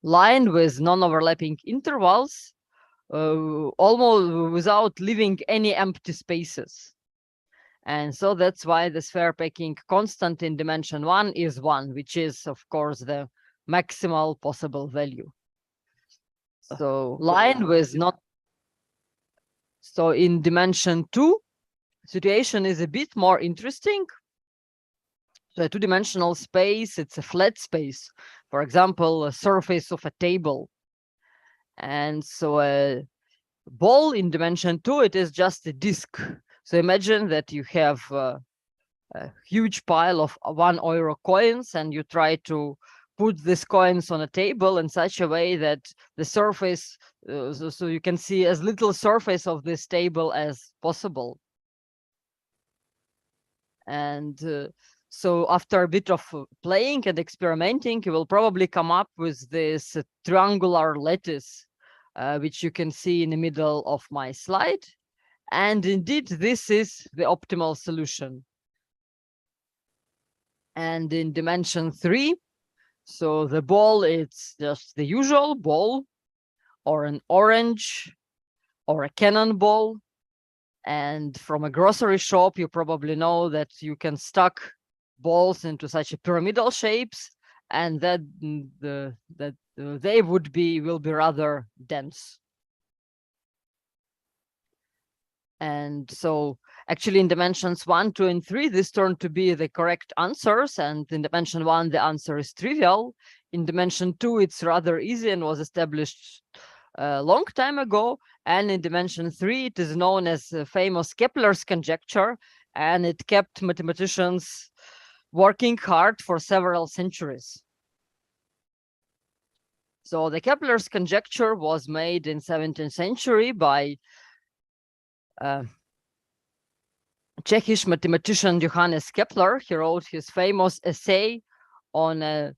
line with non-overlapping intervals, almost without leaving any empty spaces. And so that's why the sphere packing constant in dimension 1 is 1, which is, of course, the maximal possible value. So line with not. So in dimension 2, situation is a bit more interesting. So a two-dimensional space, it's a flat space. For example, a surface of a table. And so a ball in dimension 2, it is just a disk. So imagine that you have a huge pile of €1 coins, and you try to put these coins on a table in such a way that the surface, so you can see as little surface of this table as possible. And so after a bit of playing and experimenting, you will probably come up with this triangular lattice, which you can see in the middle of my slide. And indeed, this is the optimal solution. And in dimension 3, so the ball, it's just the usual ball, or an orange, or a cannonball. And from a grocery shop, you probably know that you can stack balls into such a pyramidal shapes, and that they will be rather dense. And so actually in dimensions 1, 2, and 3, this turned to be the correct answers. And in dimension 1, the answer is trivial. In dimension 2, it's rather easy and was established a long time ago. And in dimension 3, it is known as famous Kepler's conjecture, and it kept mathematicians working hard for several centuries. So the Kepler's conjecture was made in 17th century by Czech mathematician Johannes Kepler. He wrote his famous essay on a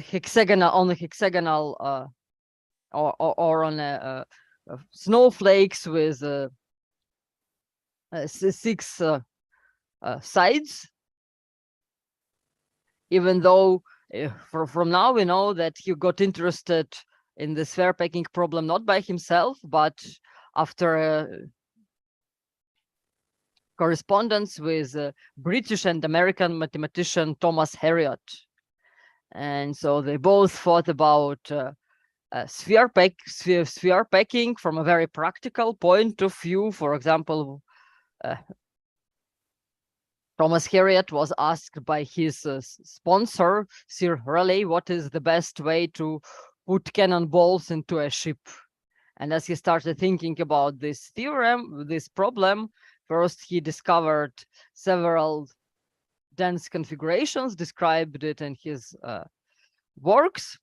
hexagonal or on snowflakes with 6 sides. Even though from now we know that he got interested in the sphere packing problem not by himself, but after correspondence with British and American mathematician Thomas Harriot. And so they both thought about sphere packing from a very practical point of view. For example, Thomas Harriot was asked by his sponsor, Sir Raleigh, what is the best way to put cannonballs into a ship? And as he started thinking about this problem, first he discovered several dense configurations, described it in his works,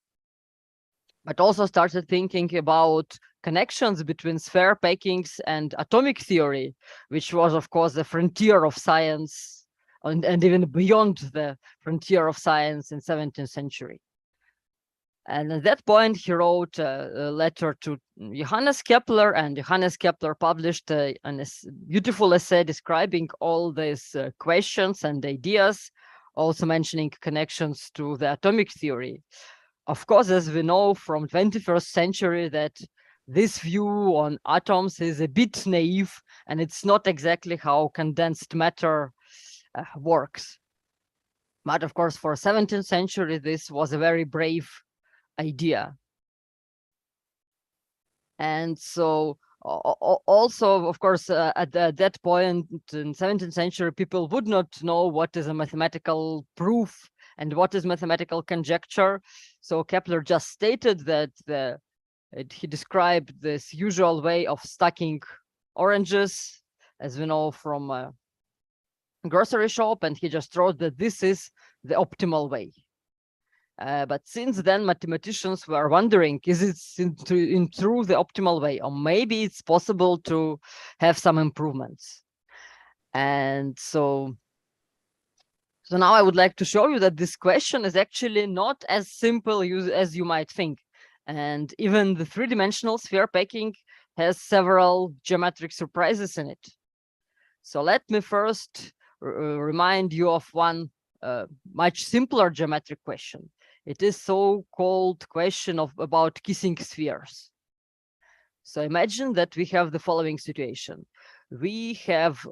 but also started thinking about connections between sphere packings and atomic theory, which was, of course, the frontier of science, and even beyond the frontier of science in 17th century. And at that point, he wrote a letter to Johannes Kepler, and Johannes Kepler published a beautiful essay describing all these questions and ideas, also mentioning connections to the atomic theory. Of course, as we know from 21st century, that this view on atoms is a bit naive, and it's not exactly how condensed matter works. But of course, for 17th century, this was a very brave idea. And so also, of course, at that point in 17th century, people would not know what is a mathematical proof and what is mathematical conjecture. So Kepler just stated that he described this usual way of stacking oranges, as we know from a grocery shop, and he just wrote that this is the optimal way. But since then, mathematicians were wondering, is it in true the optimal way, or maybe it's possible to have some improvements? And so now I would like to show you that this question is actually not as simple as you might think. And even the three-dimensional sphere packing has several geometric surprises in it. So let me first remind you of one much simpler geometric question. It is so-called question about kissing spheres. So imagine that we have the following situation. We have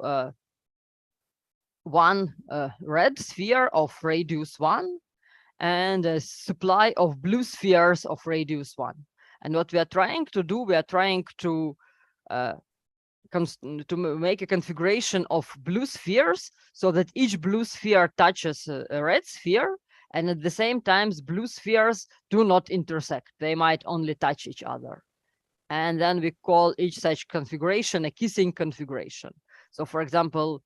one red sphere of radius 1 and a supply of blue spheres of radius 1. And what we are trying to do, we are trying to make a configuration of blue spheres so that each blue sphere touches a red sphere, and at the same time blue spheres do not intersect. They might only touch each other. And then we call each such configuration a kissing configuration. So for example,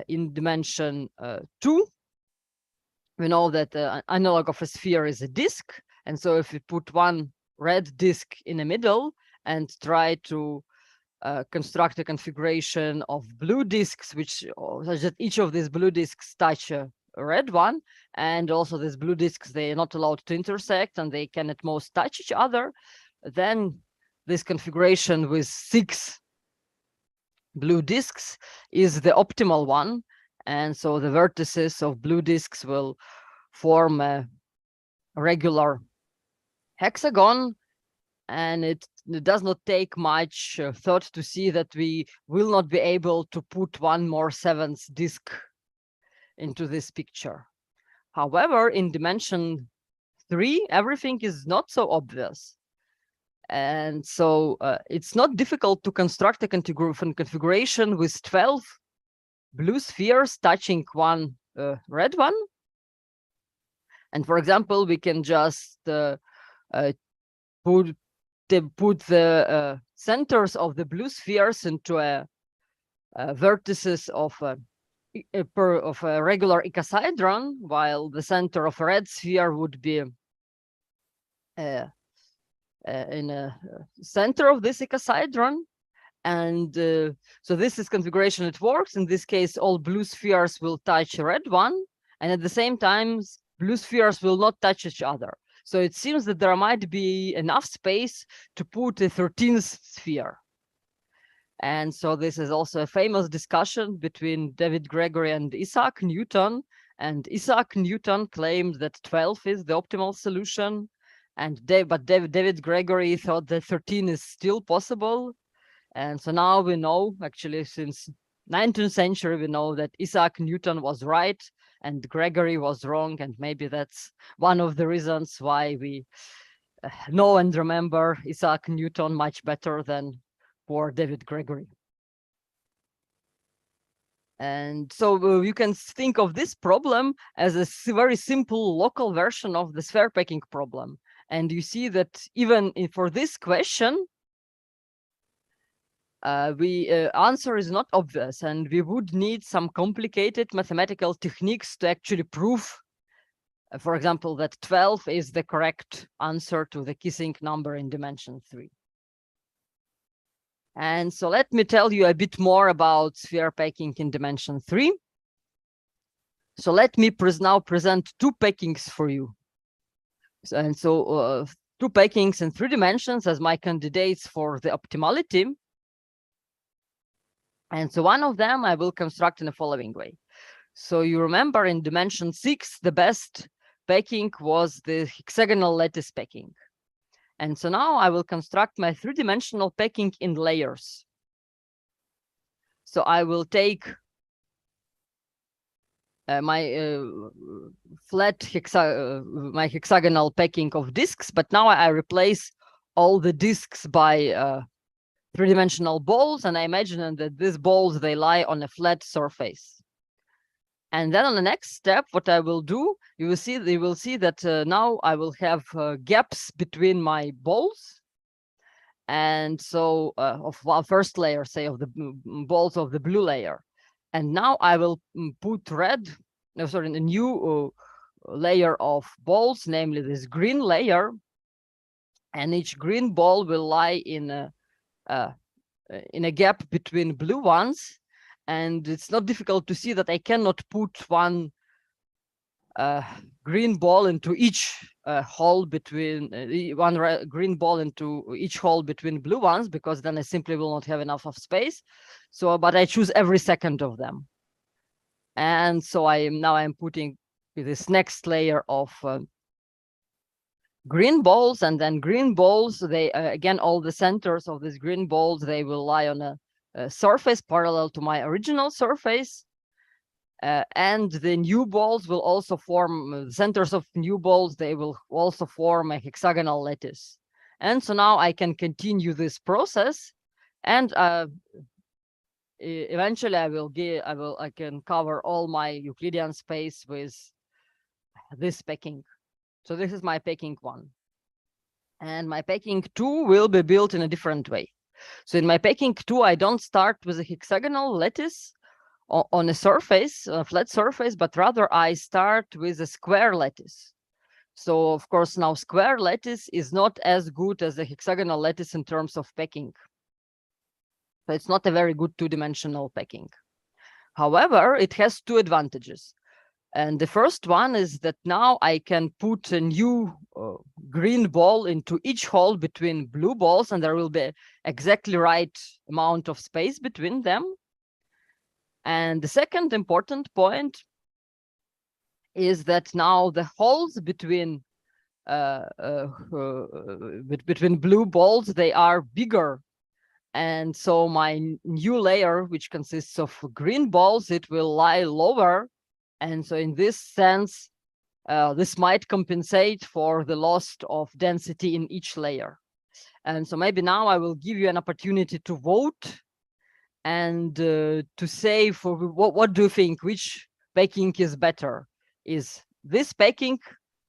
in dimension 2, we know that the analog of a sphere is a disk. And so if we put one red disk in the middle and try to construct a configuration of blue disks, such that each of these blue disks touch a red one, and also these blue disks, they are not allowed to intersect and they can at most touch each other, then this configuration with 6 blue disks is the optimal one. And so the vertices of blue disks will form a regular hexagon, and it does not take much thought to see that we will not be able to put one more 7th disk into this picture. However, in dimension 3, everything is not so obvious. And so it's not difficult to construct a configuration with 12 blue spheres touching one red one. And for example, we can just put the centers of the blue spheres into a vertices of a regular icosahedron, while the center of a red sphere would be in a center of this icosahedron. And so this is configuration, it works. In this case, all blue spheres will touch a red one, and at the same time, blue spheres will not touch each other. So it seems that there might be enough space to put a 13th sphere. And so this is also a famous discussion between David Gregory and Isaac Newton. And Isaac Newton claimed that 12 is the optimal solution. But David Gregory thought that 13 is still possible. And so now we know, actually, since 19th century, we know that Isaac Newton was right and Gregory was wrong. And maybe that's one of the reasons why we know and remember Isaac Newton much better than poor David Gregory. And so you can think of this problem as a very simple local version of the sphere packing problem. And you see that even for this question, answer is not obvious, and we would need some complicated mathematical techniques to actually prove, for example, that 12 is the correct answer to the kissing number in dimension 3. And so let me tell you a bit more about sphere packing in dimension 3. So let me now present 2 packings for you. And so 2 packings in 3 dimensions as my candidates for the optimality. And so one of them I will construct in the following way. So you remember in dimension 6, the best packing was the hexagonal lattice packing. And so now I will construct my 3-dimensional packing in layers. So I will take my my hexagonal packing of disks, but now I replace all the disks by 3-dimensional balls, and I imagine that these balls, they lie on a flat surface. And then on the next step, what I will do, you will see that now I will have gaps between my balls. And so of first layer, say, of the balls of the blue layer. And now I will put a new layer of balls, namely this green layer. And each green ball will lie in a gap between blue ones. And it's not difficult to see that I cannot put one green ball into each hole between green ball into each hole between blue ones, because then I simply will not have enough of space. So, but I choose every second of them. And so I'm putting this next layer of green balls, and then green balls, they again, all the centers of these green balls, they will lie on a surface parallel to my original surface. And the new balls will also form, the centers of new balls, they will also form a hexagonal lattice. And so now I can continue this process, and eventually I can cover all my Euclidean space with this packing. So this is my packing 1. And my packing 2 will be built in a different way. So in my packing 2, I don't start with a hexagonal lattice on a surface, a flat surface, but rather I start with a square lattice. So of course now square lattice is not as good as a hexagonal lattice in terms of packing. So it's not a very good 2-dimensional packing. However, it has 2 advantages. And the first one is that now I can put a new green ball into each hole between blue balls, and there will be exactly right amount of space between them. And the second important point is that now the holes between blue balls, they are bigger. And so my new layer, which consists of green balls, it will lie lower. And so in this sense, this might compensate for the loss of density in each layer. And so maybe now I will give you an opportunity to vote and to say, for what do you think, which packing is better? Is this packing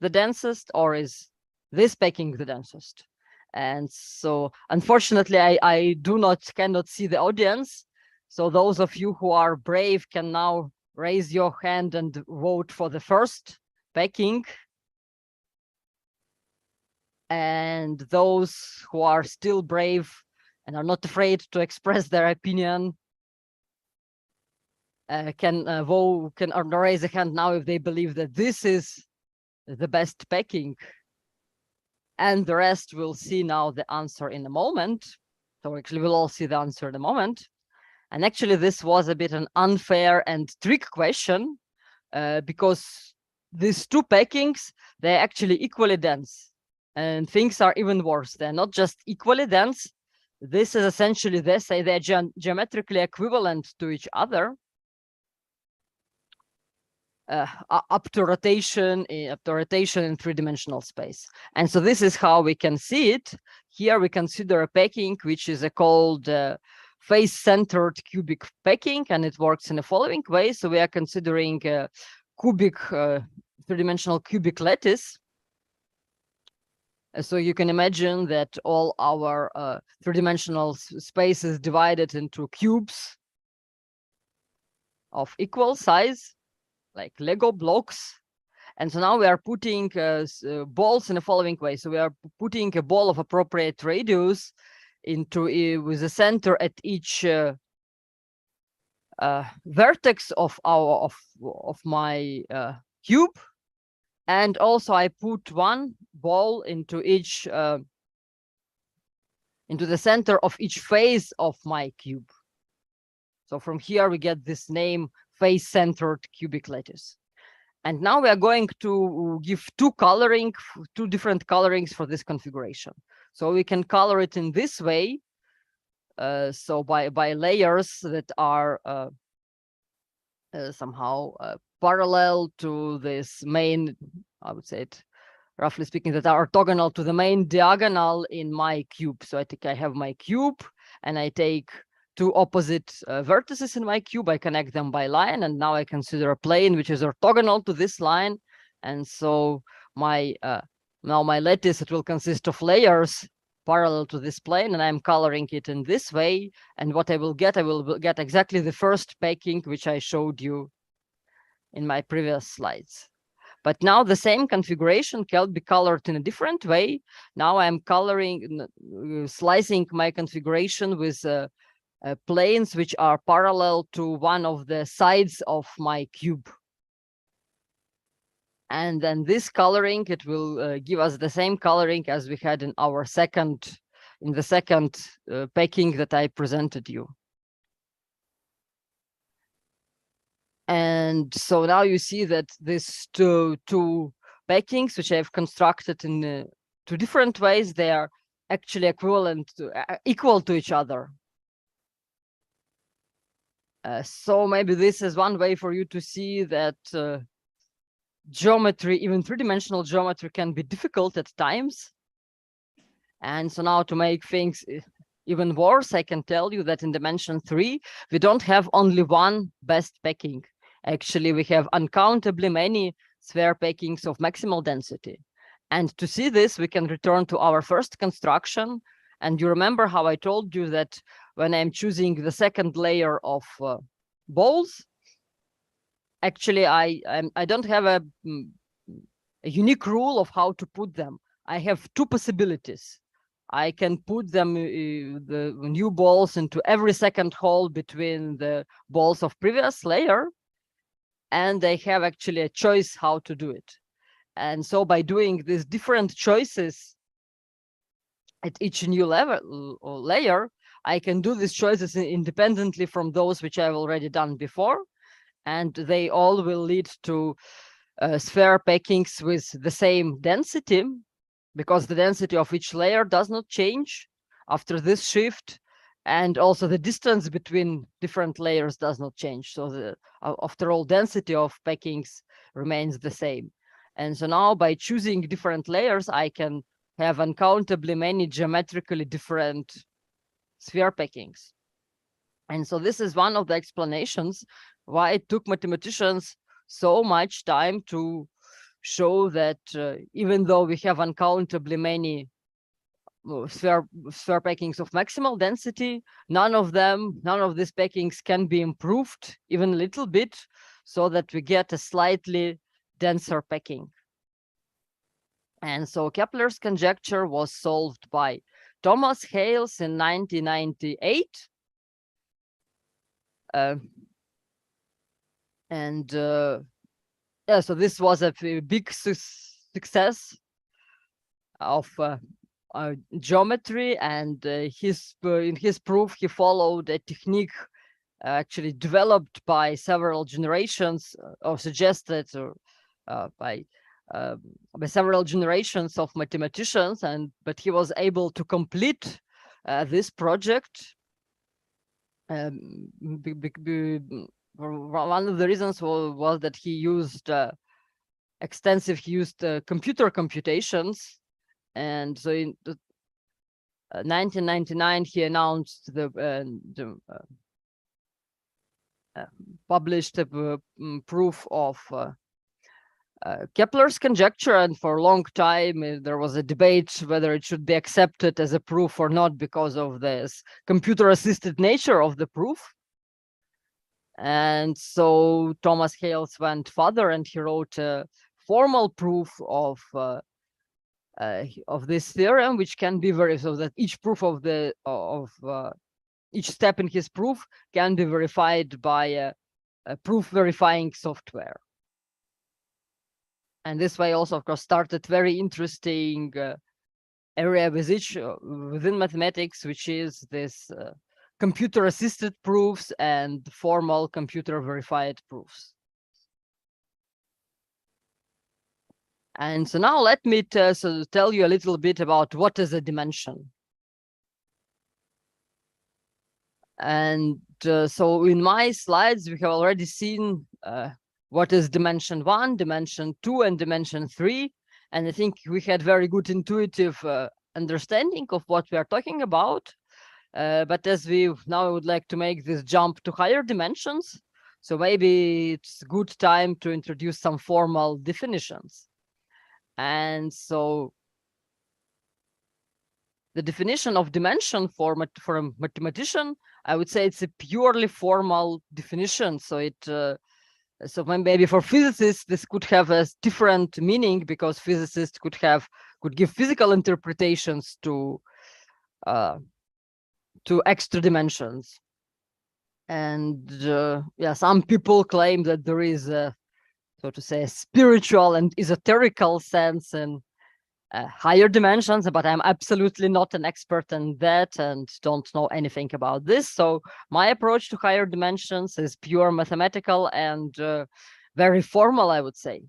the densest, or is this packing the densest? And so unfortunately I cannot see the audience. So those of you who are brave can now raise your hand and vote for the first packing. And those who are still brave and are not afraid to express their opinion can vote, can raise a hand now if they believe that this is the best packing. And the rest will see now the answer in a moment. So actually we'll all see the answer in a moment. And actually this was a bit an unfair and trick question, because these 2 packings, they're actually equally dense. And things are even worse. They're not just equally dense. This is essentially, they say they're geometrically equivalent to each other. Up to rotation in 3-dimensional space. And so this is how we can see it. Here we consider a packing which is called face-centered cubic packing, and it works in the following way. So we are considering a cubic 3-dimensional cubic lattice. So you can imagine that all our 3-dimensional space is divided into cubes of equal size, like Lego blocks. And so now we are putting balls in the following way. So we are putting a ball of appropriate radius into with a center at each vertex of my cube. And also I put one ball into each into the center of each face of my cube. So from here we get this name, face-centered cubic lattice. And now we are going to give 2 different colorings for this configuration. So we can color it in this way. So by layers that are somehow parallel to this main, I would say it, roughly speaking, that are orthogonal to the main diagonal in my cube. So I think I have my cube, and I take 2 opposite vertices in my cube. I connect them by line, and now I consider a plane which is orthogonal to this line. And so my now my lattice, it will consist of layers parallel to this plane, and I'm coloring it in this way. And what I will get exactly the first packing which I showed you in my previous slides. But now the same configuration can be colored in a different way. Now I'm slicing my configuration with planes which are parallel to one of the sides of my cube. And then this coloring, it will give us the same coloring as we had in the second packing that I presented you. And so now you see that these two packings, which I have constructed in two different ways, they are actually equal to each other. So maybe this is one way for you to see that geometry, even three-dimensional geometry, can be difficult at times. And so now to make things even worse, I can tell you that in dimension 3, we don't have only one best packing. Actually, we have uncountably many sphere packings of maximal density. And to see this, we can return to our first construction. And you remember how I told you that when I'm choosing the second layer of balls, actually, I don't have a unique rule of how to put them. I have two possibilities. I can put them, the new balls, into every second hole between the balls of previous layer, and I have actually a choice how to do it. And so by doing these different choices at each new level or layer, I can do these choices independently from those which I've already done before, and they all will lead to sphere packings with the same density, because the density of each layer does not change after this shift, and also the distance between different layers does not change. So the after all, density of packings remains the same. And so now by choosing different layers, I can have uncountably many geometrically different sphere packings. And so this is one of the explanations why it took mathematicians so much time to show that even though we have uncountably many sphere packings of maximal density, none of these packings can be improved even a little bit, so that we get a slightly denser packing. And so Kepler's conjecture was solved by Thomas Hales in 1998. Yeah, so this was a big success of geometry, and in his proof he followed a technique actually developed by several generations, or suggested by several generations of mathematicians, but he was able to complete this project. One of the reasons was that he used computer computations, and so in 1999 he announced published a proof of Kepler's conjecture, and for a long time there was a debate whether it should be accepted as a proof or not because of this computer-assisted nature of the proof. And so Thomas Hales went further, and he wrote a formal proof of this theorem, which can be so that each proof each step in his proof can be verified by a proof verifying software. And this way also, of course, started very interesting area within mathematics, which is this computer-assisted proofs and formal computer-verified proofs. And so now let me tell you a little bit about what is a dimension. And so in my slides, we have already seen what is dimension 1, dimension 2, and dimension 3. And I think we had very good intuitive understanding of what we are talking about. But as we now would like to make this jump to higher dimensions, so maybe it's a good time to introduce some formal definitions. And so the definition of dimension for a mathematician, I would say it's a purely formal definition. So so maybe for physicists this could have a different meaning, because physicists could give physical interpretations to extra dimensions. And yeah, some people claim that there is a, so to say, a spiritual and esoterical sense in higher dimensions, but I'm absolutely not an expert in that and don't know anything about this. So my approach to higher dimensions is pure mathematical and very formal, I would say.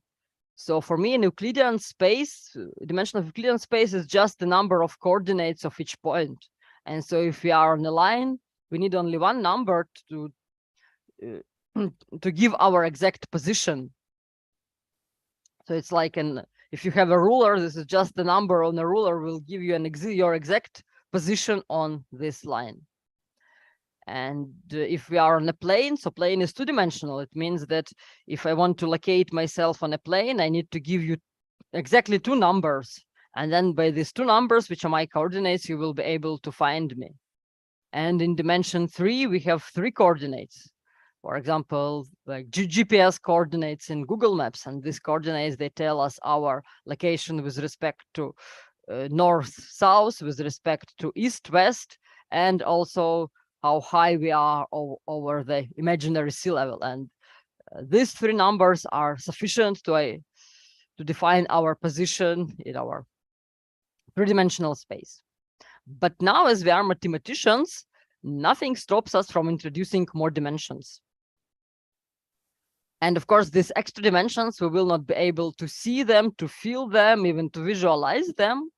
So for me, an Euclidean space, dimension of Euclidean space is just the number of coordinates of each point. And so if we are on a line, we need only one number to give our exact position. So it's like if you have a ruler, this is just the number on the ruler will give you your exact position on this line. And if we are on a plane, so plane is two-dimensional. It means that if I want to locate myself on a plane, I need to give you exactly two numbers. And then by these two numbers, which are my coordinates, you will be able to find me. And in dimension 3, we have 3 coordinates. For example, like GPS coordinates in Google Maps. And these coordinates, they tell us our location with respect to north, south, with respect to east, west, and also how high we are over the imaginary sea level. And these 3 numbers are sufficient to define our position in our three-dimensional space. But now, as we are mathematicians, nothing stops us from introducing more dimensions. And of course, these extra dimensions, we will not be able to see them, to feel them, even to visualize them.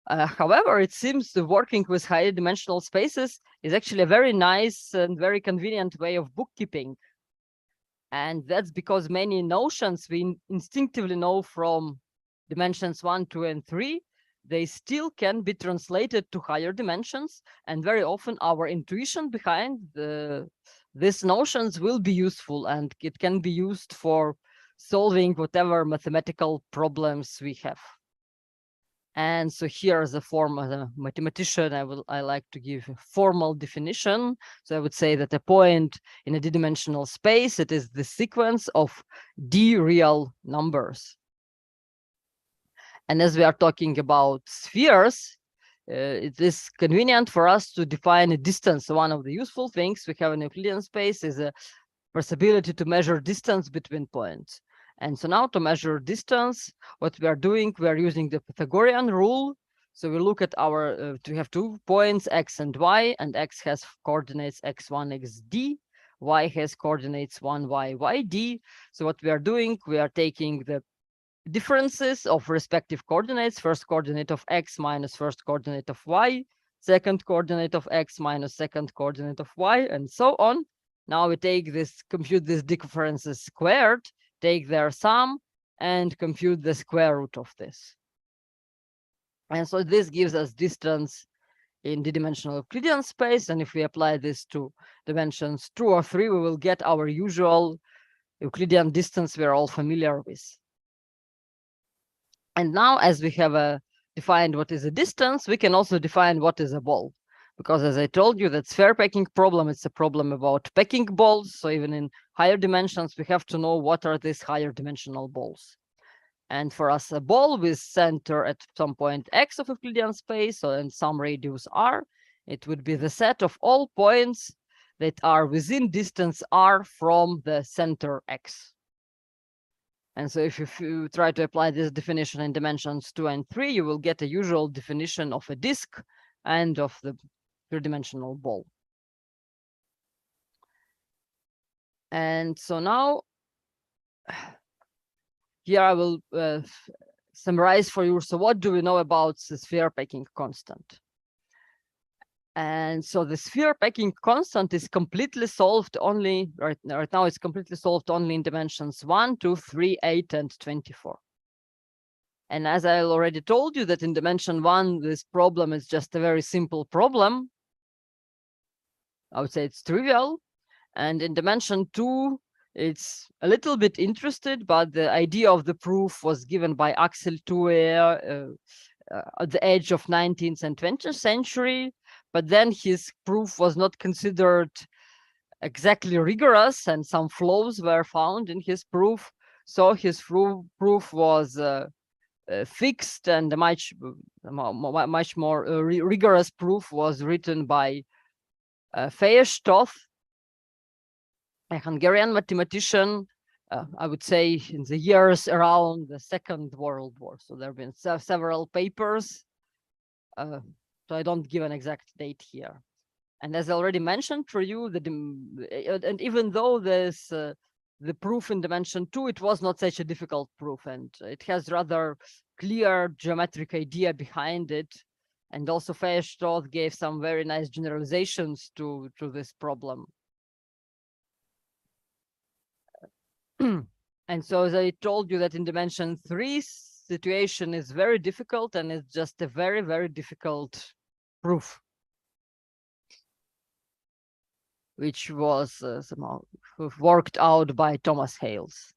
However, it seems that working with higher dimensional spaces is actually a very nice and very convenient way of bookkeeping. And that's because many notions we instinctively know from dimensions 1, 2, and 3, they still can be translated to higher dimensions. And very often our intuition behind these notions will be useful, and it can be used for solving whatever mathematical problems we have. And so here, as a form of a mathematician, I like to give a formal definition. So I would say that a point in a d-dimensional space, it is the sequence of d real numbers. And as we are talking about spheres, it is convenient for us to define a distance. So one of the useful things we have in Euclidean space is a possibility to measure distance between points. And so now to measure distance, what we are doing, we are using the Pythagorean rule. So we look at our, we have 2 points, x and y, and x has coordinates x1, xd, y has coordinates 1y, yd. So what we are doing, we are taking the differences of respective coordinates, first coordinate of x minus first coordinate of y, second coordinate of x minus second coordinate of y, and so on. Now we take this, compute these differences squared, take their sum, and compute the square root of this. And so this gives us distance in d-dimensional Euclidean space. And if we apply this to dimensions 2 or 3, we will get our usual Euclidean distance we are all familiar with. And now, as we have defined what is a distance, we can also define what is a ball. Because as I told you, that sphere packing problem, it's a problem about packing balls. So even in higher dimensions, we have to know what are these higher dimensional balls. And for us, a ball with center at some point x of Euclidean space, and some radius r, it would be the set of all points that are within distance r from the center x. And so if you try to apply this definition in dimensions 2 and 3, you will get a usual definition of a disk and of the three-dimensional ball. And so now, here I will summarize for you. So what do we know about the sphere packing constant? And so the sphere packing constant is completely solved only, right now it's completely solved only in dimensions 1, 2, 3, 8, and 24. And as I already told you that in dimension 1, this problem is just a very simple problem. I would say it's trivial. And in dimension 2, it's a little bit interested, but the idea of the proof was given by Axel Thuer at the edge of 19th and 20th century. But then his proof was not considered exactly rigorous, and some flaws were found in his proof. So his proof was fixed, and a much more rigorous proof was written by Feierstoff, a Hungarian mathematician, I would say in the years around the Second World War. So there have been several papers. So I don't give an exact date here. And as I already mentioned for you, and even though this the proof in dimension 2, it was not such a difficult proof, and it has rather clear geometric idea behind it. And also Weierstrass gave some very nice generalizations to this problem. And so as I told you that in dimension 3, situation is very difficult, and it's just a very, very difficult proof, which was somehow worked out by Thomas Hales.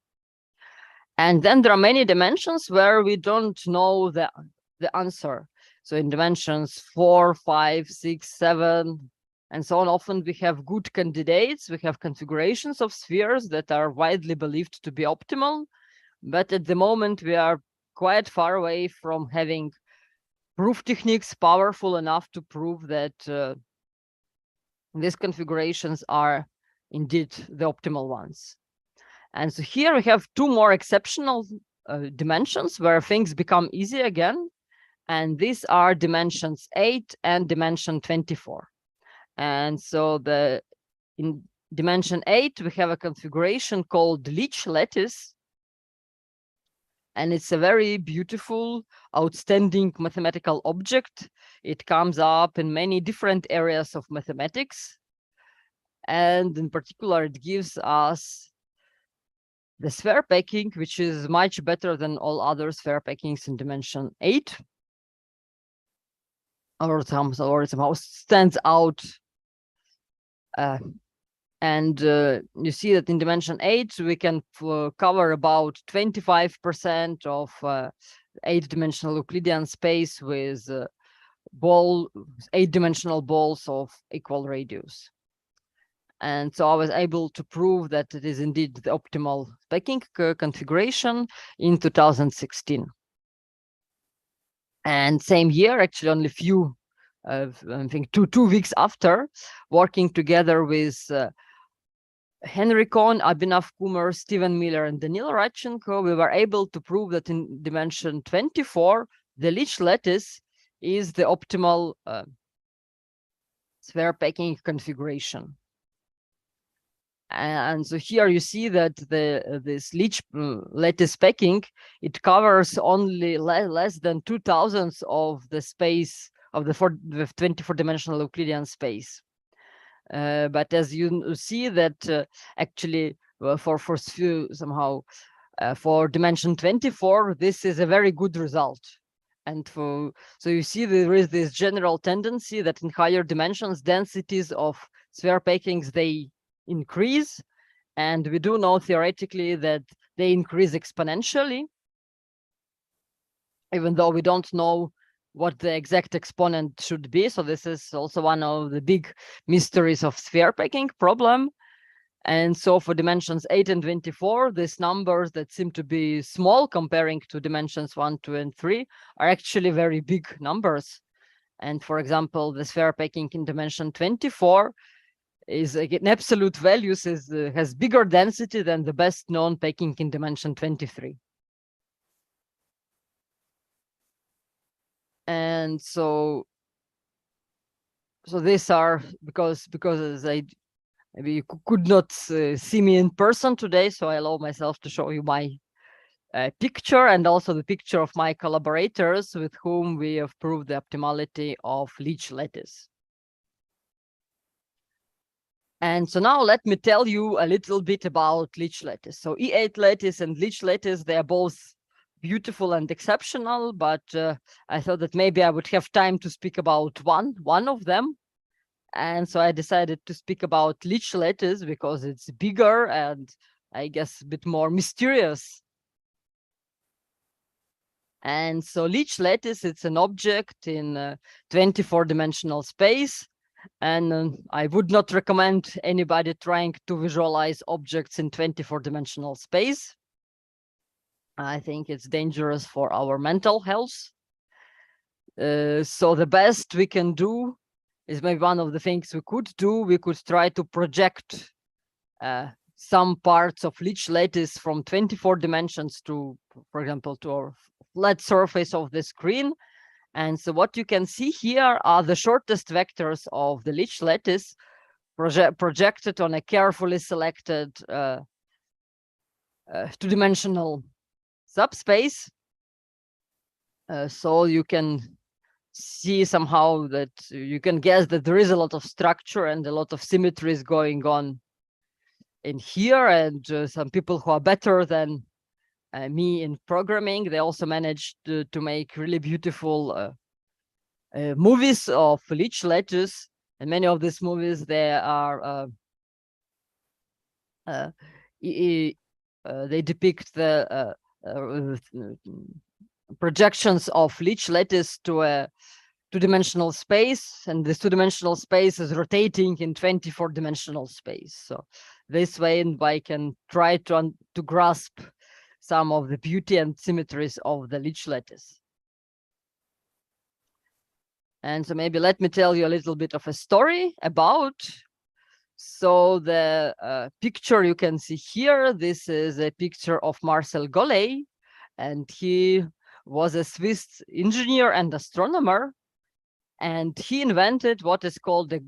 And then there are many dimensions where we don't know the answer. So in dimensions 4, 5, 6, 7, and so on, often we have good candidates. We have configurations of spheres that are widely believed to be optimal. But at the moment, we are quite far away from having proof techniques powerful enough to prove that these configurations are indeed the optimal ones. And so here we have two more exceptional dimensions where things become easy again. And these are dimensions 8 and dimension 24. And so in dimension 8, we have a configuration called Leech lattice. And it's a very beautiful, outstanding mathematical object. It comes up in many different areas of mathematics. And in particular, it gives us the sphere packing, which is much better than all other sphere packings in dimension 8. Or somehow stands out. And you see that in dimension 8, we can cover about 25% of 8-dimensional Euclidean space with 8-dimensional balls of equal radius. And so I was able to prove that it is indeed the optimal packing configuration in 2016. And same year, actually only few, I think two weeks after, working together with Henry Kohn, Abhinav Kumar, Stephen Miller, and Danil Radchenko, we were able to prove that in dimension 24, the Leech lattice is the optimal sphere packing configuration. And so here you see that this Leech lattice packing, it covers only less than 2/1000 of the space of the 24-dimensional Euclidean space. But as you see that actually for dimension 24, this is a very good result. And so you see there is this general tendency that in higher dimensions, densities of sphere packings, they increase. And we do know theoretically that they increase exponentially, even though we don't know what the exact exponent should be. So this is also one of the big mysteries of sphere packing problem. And so for dimensions 8 and 24, these numbers that seem to be small comparing to dimensions 1, 2, and 3 are actually very big numbers. And for example, the sphere packing in dimension 24 is in absolute values has bigger density than the best known packing in dimension 23. And so these are because as maybe you could not see me in person today, so I allow myself to show you my picture and also the picture of my collaborators with whom we have proved the optimality of Leech lattice. And so now let me tell you a little bit about Leech lattice. So E8 lattice and Leech lattice, they are both beautiful and exceptional, but I thought that maybe I would have time to speak about one of them. And so I decided to speak about Leech lattice because it's bigger and I guess a bit more mysterious. And so Leech lattice, it's an object in 24-dimensional space. And I would not recommend anybody trying to visualize objects in 24-dimensional space. I think it's dangerous for our mental health. So the best we can do is maybe one of the things we could do. We could try to project some parts of Leech lattice from 24 dimensions to, for example, to our flat surface of the screen. And so what you can see here are the shortest vectors of the Leech lattice projected on a carefully selected two-dimensional subspace. So you can see somehow that you can guess that there is a lot of structure and a lot of symmetries going on in here. And some people who are better than me in programming, they also managed to make really beautiful movies of Leech lattice. And many of these movies, they are they depict the projections of Leech lattice to a two-dimensional space, and this two-dimensional space is rotating in 24-dimensional space. So this way, I can try to grasp some of the beauty and symmetries of the Leech lattice. And so maybe let me tell you a little bit of a story about. So the picture you can see here, this is a picture of Marcel Goalie, and he was a Swiss engineer and astronomer, and he invented what is called the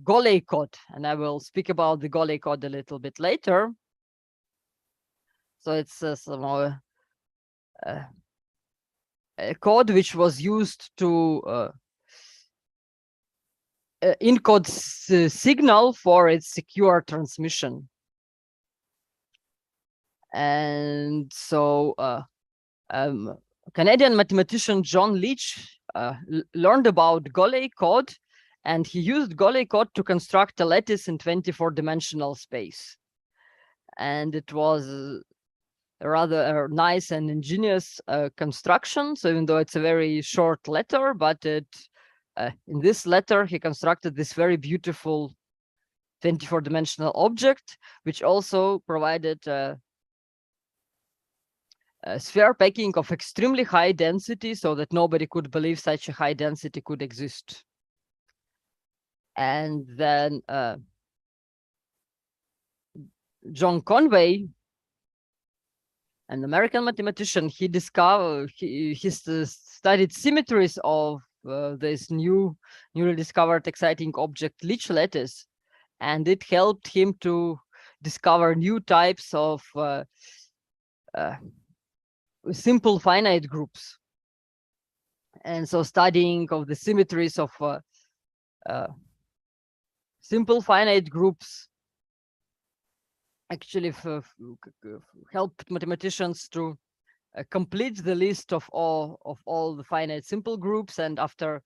Goalie Code, and I will speak about the Goalie Code a little bit later. So it's a code which was used to encode signal for its secure transmission. And so Canadian mathematician John Leech learned about Goalie Code, and he used Goalie Code to construct a lattice in 24-dimensional space. And it was a rather nice and ingenious construction. So even though it's a very short letter, but it in this letter, he constructed this very beautiful 24-dimensional object, which also provided a sphere packing of extremely high density, so that nobody could believe such a high density could exist. And then John Conway, an American mathematician, he studied symmetries of this newly discovered exciting object Leech lattice, and it helped him to discover new types of simple finite groups. And so studying of the symmetries of simple finite groups actually helped mathematicians to complete the list of all the finite simple groups, and after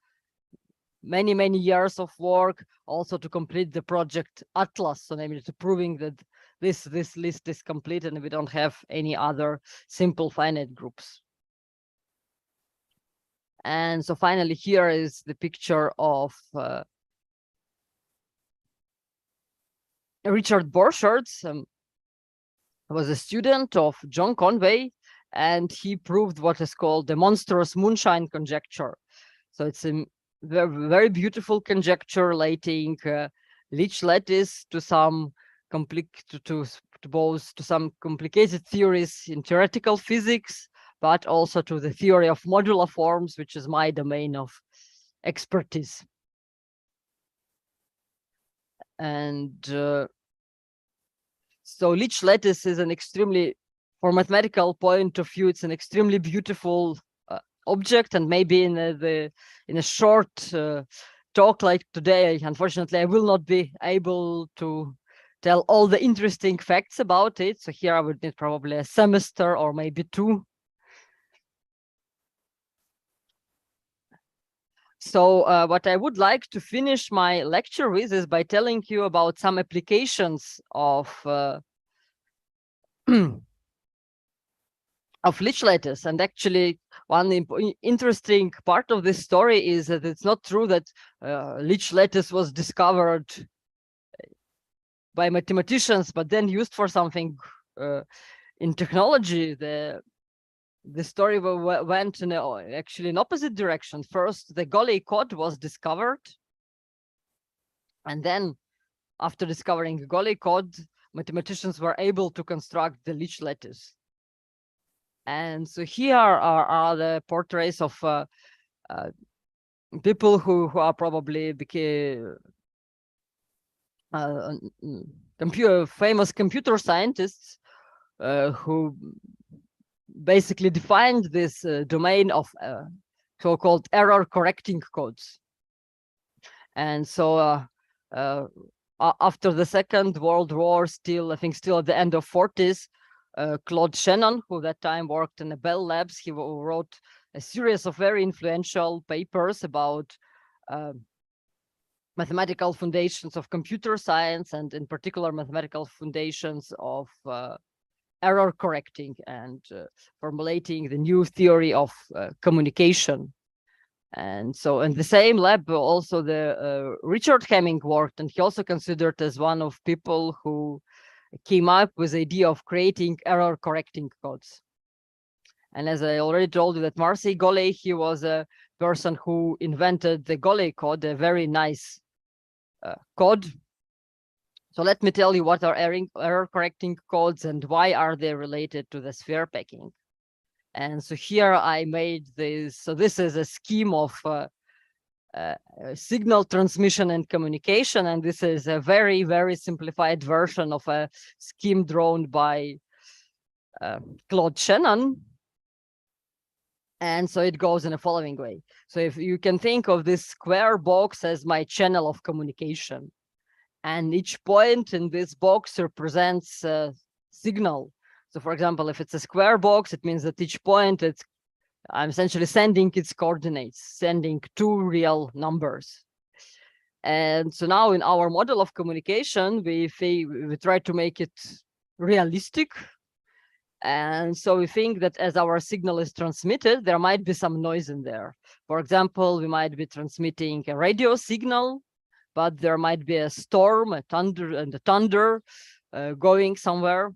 many years of work, also to complete the project Atlas, so namely to proving that this list is complete and we don't have any other simple finite groups. And so finally, here is the picture of Richard Borchardt, was a student of John Conway, and he proved what is called the Monstrous Moonshine conjecture. So it's a very beautiful conjecture relating Leech lattice to some some complicated theories in theoretical physics, but also to the theory of modular forms, which is my domain of expertise. And so Leech lattice is an extremely, from mathematical point of view, it's an extremely beautiful object, and maybe in a short talk like today, unfortunately, I will not be able to tell all the interesting facts about it. So here I would need probably a semester or maybe two. So what I would like to finish my lecture with is by telling you about some applications of Leech lattice. And actually, one interesting part of this story is that it's not true that Leech lattice was discovered by mathematicians, but then used for something in technology. The story went in actually in opposite direction. First, the Goalie Code was discovered, and then after discovering the Goalie Code, mathematicians were able to construct the Leech lattice. And so here are the portraits of people who are probably famous computer scientists who basically defined this domain of so-called error correcting codes. And so after the Second World War, I think still at the end of 40s, Claude Shannon, who at that time worked in the Bell Labs, he wrote a series of very influential papers about mathematical foundations of computer science, and in particular mathematical foundations of error correcting, and formulating the new theory of communication. And so in the same lab also the Richard Hemming worked, and he also considered as one of people who came up with the idea of creating error correcting codes. And as I already told you, that Marcy Goalie, he was a person who invented the Goalie Code, a very nice code. So let me tell you what are error correcting codes and why are they related to the sphere packing. And so here I made this. So this is a scheme of signal transmission and communication, and this is a very, very simplified version of a scheme drawn by Claude Shannon. And so it goes in the following way. So if you can think of this square box as my channel of communication, and each point in this box represents a signal. So for example, if it's a square box, it means that each point, I'm essentially sending its coordinates, sending two real numbers. And so now in our model of communication, we try to make it realistic. And so we think that as our signal is transmitted, there might be some noise in there. For example, we might be transmitting a radio signal, but there might be a storm, a thunder going somewhere.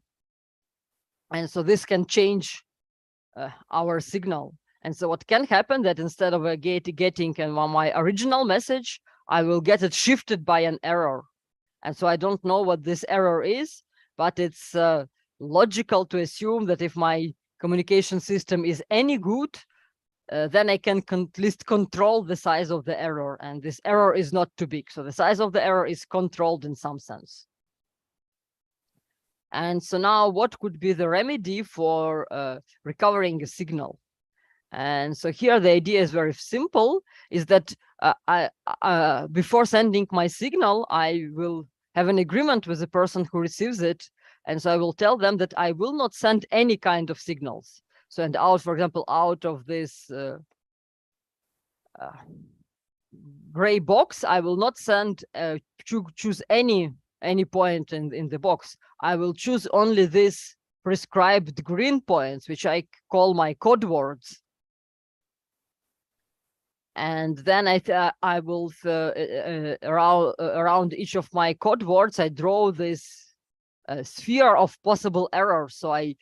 And so this can change our signal. And so what can happen that instead of getting my original message, I will get it shifted by an error. And so I don't know what this error is, but it's logical to assume that if my communication system is any good, then I can at least control the size of the error, and this error is not too big. So the size of the error is controlled in some sense. And so now what could be the remedy for recovering a signal? And so here the idea is very simple, is that before sending my signal, I will have an agreement with the person who receives it. And so I will tell them that I will not send any kind of signals. So, and out, for example, out of this gray box, I will not send, choose any point in the box. I will choose only this prescribed green points, which I call my code words. And then I will, around each of my code words, I draw this sphere of possible errors. So I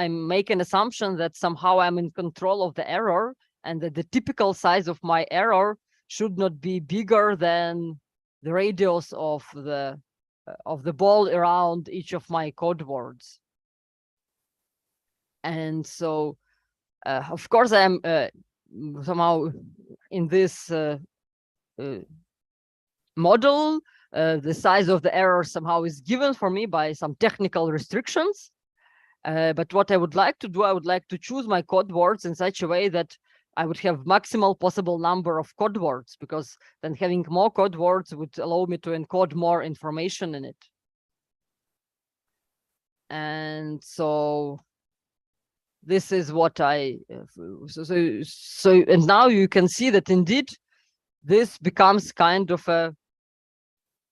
make an assumption that somehow I'm in control of the error, and that the typical size of my error should not be bigger than the radius of the ball around each of my code words. And so, of course, I'm somehow in this model, the size of the error somehow is given for me by some technical restrictions. But what I would like to do, I would like to choose my code words in such a way that I would have maximal possible number of code words, because then having more code words would allow me to encode more information in it. And so this is what and now you can see that indeed this becomes kind of a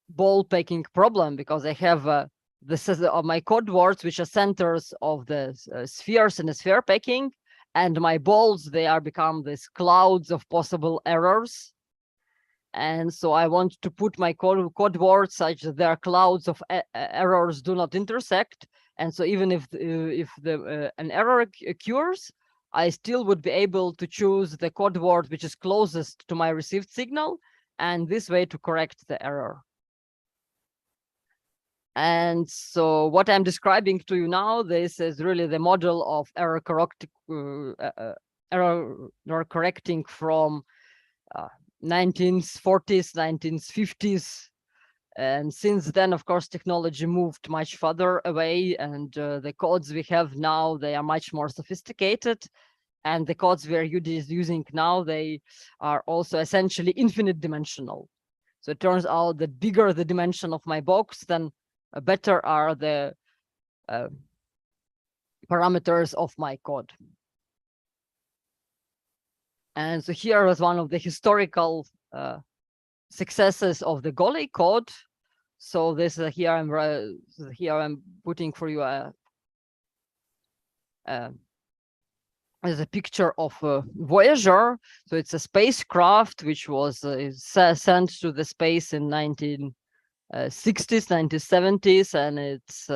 ball packing problem, because I have this is my code words, which are centers of the spheres in the sphere packing, and my balls, they are become these clouds of possible errors. And so I want to put my code words such that their clouds of errors do not intersect. And so even if an error occurs, I still would be able to choose the code word which is closest to my received signal, and this way to correct the error. And so what I'm describing to you now, this is really the model of error correcting from 1940s, 1950s. And since then, of course, technology moved much further away, and the codes we have now, they are much more sophisticated. And the codes we are using now, they are also essentially infinite dimensional. So it turns out that bigger the dimension of my box, then better are the parameters of my code. And so here was one of the historical successes of the Goalie Code. So this here I'm putting for you as a picture of Voyager. So it's a spacecraft which was sent to the space in 1960s, 1970s, and its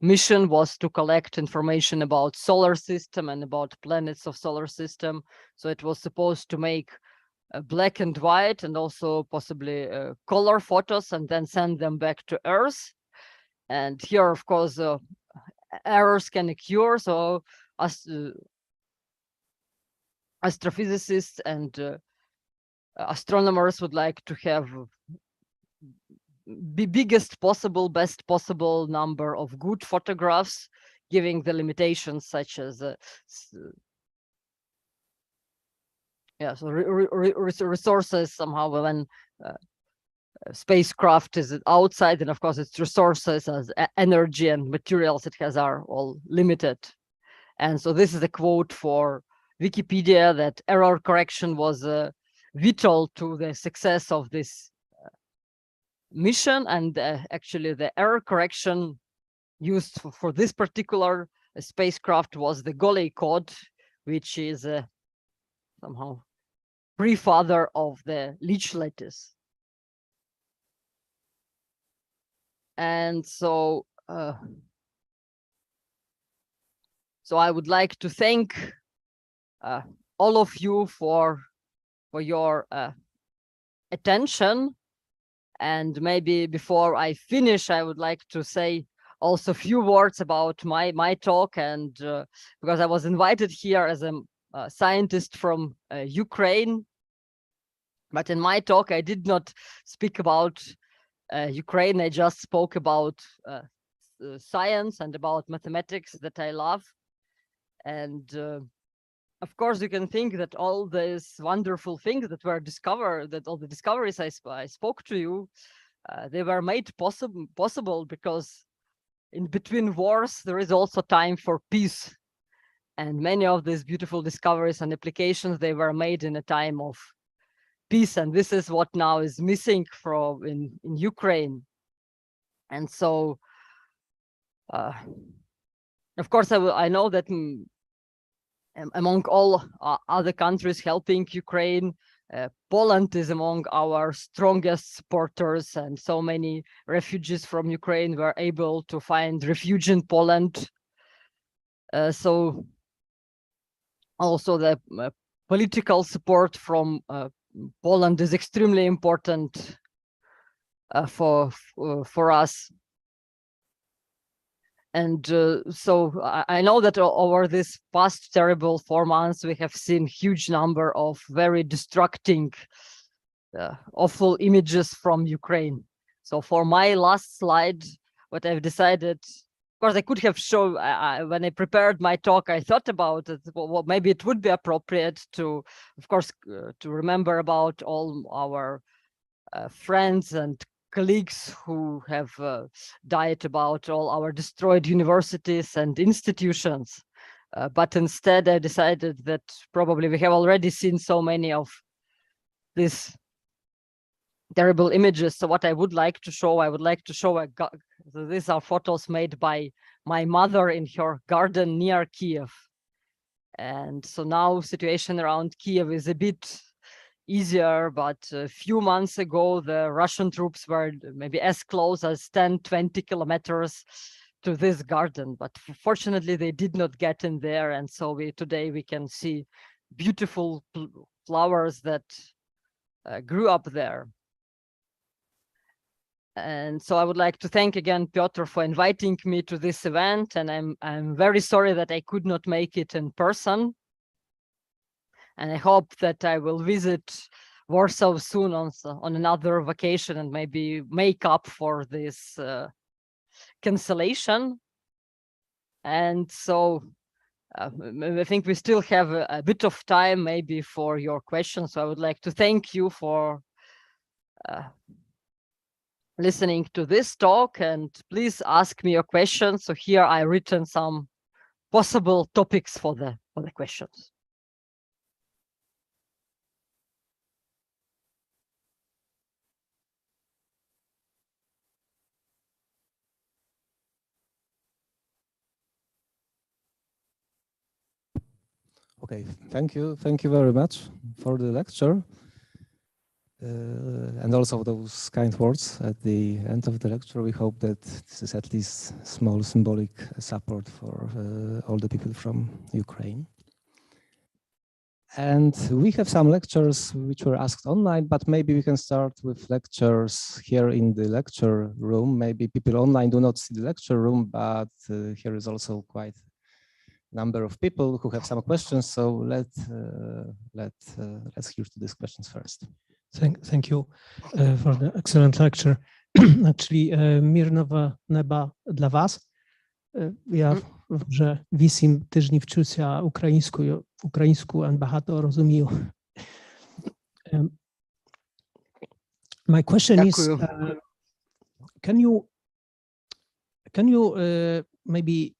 mission was to collect information about solar system and about planets of solar system. So it was supposed to make black and white and also possibly color photos and then send them back to Earth. And here, of course, errors can occur. So astrophysicists and astronomers would like to have the biggest possible, best possible number of good photographs, giving the limitations such as so resources somehow when spacecraft is outside, and of course its resources as energy and materials it has are all limited. And so this is a quote for Wikipedia, that error correction was vital to the success of this mission. And actually the error correction used for this particular spacecraft was the Goalie Code, which is somehow pre-father of the Leech lattice. And so so I would like to thank all of you for your attention. And maybe before I finish, I would like to say also a few words about my talk. And because I was invited here as a scientist from Ukraine, but in my talk I did not speak about Ukraine. I just spoke about science and about mathematics that I love. And of course, you can think that all these wonderful things that were discovered, that all the discoveries I spoke to you, they were made possible because in between wars, there is also time for peace. And many of these beautiful discoveries and applications, they were made in a time of peace. And this is what now is missing from in Ukraine. And so, of course, I know that among all other countries helping Ukraine, Poland is among our strongest supporters, and so many refugees from Ukraine were able to find refuge in Poland. So also the political support from Poland is extremely important for us. And so I know that over this past terrible 4 months, we have seen huge number of very destructing, awful images from Ukraine. So for my last slide, what I've decided, of course, I could have shown, when I prepared my talk, I thought about it, well, maybe it would be appropriate to, of course, to remember about all our friends and colleagues who have died, about all our destroyed universities and institutions. But instead, I decided that probably we have already seen so many of these terrible images. So what I would like to show, so these are photos made by my mother in her garden near Kiev. And so now situation around Kiev is a bit easier, but a few months ago, the Russian troops were maybe as close as 10, 20 kilometers to this garden, but fortunately they did not get in there. And so today we can see beautiful flowers that grew up there. And so I would like to thank again Piotr for inviting me to this event, and I'm very sorry that I could not make it in person. And I hope that I will visit Warsaw soon on another vacation and maybe make up for this cancellation. And so I think we still have a bit of time maybe for your questions. So I would like to thank you for listening to this talk, and please ask me your questions. So here I written some possible topics for the questions. Okay, thank you very much for the lecture. And also those kind words at the end of the lecture. We hope that this is at least small symbolic support for all the people from Ukraine. And we have some lectures which were asked online, but maybe we can start with lectures here in the lecture room. Maybe people online do not see the lecture room, but here is also quite a number of people who have some questions. So let's hear to these questions first. Thank you for the excellent lecture. Actually, Мирного неба для вас. Я вже 8 тижнів вчуся українську and багато розумію. My question is, can you maybe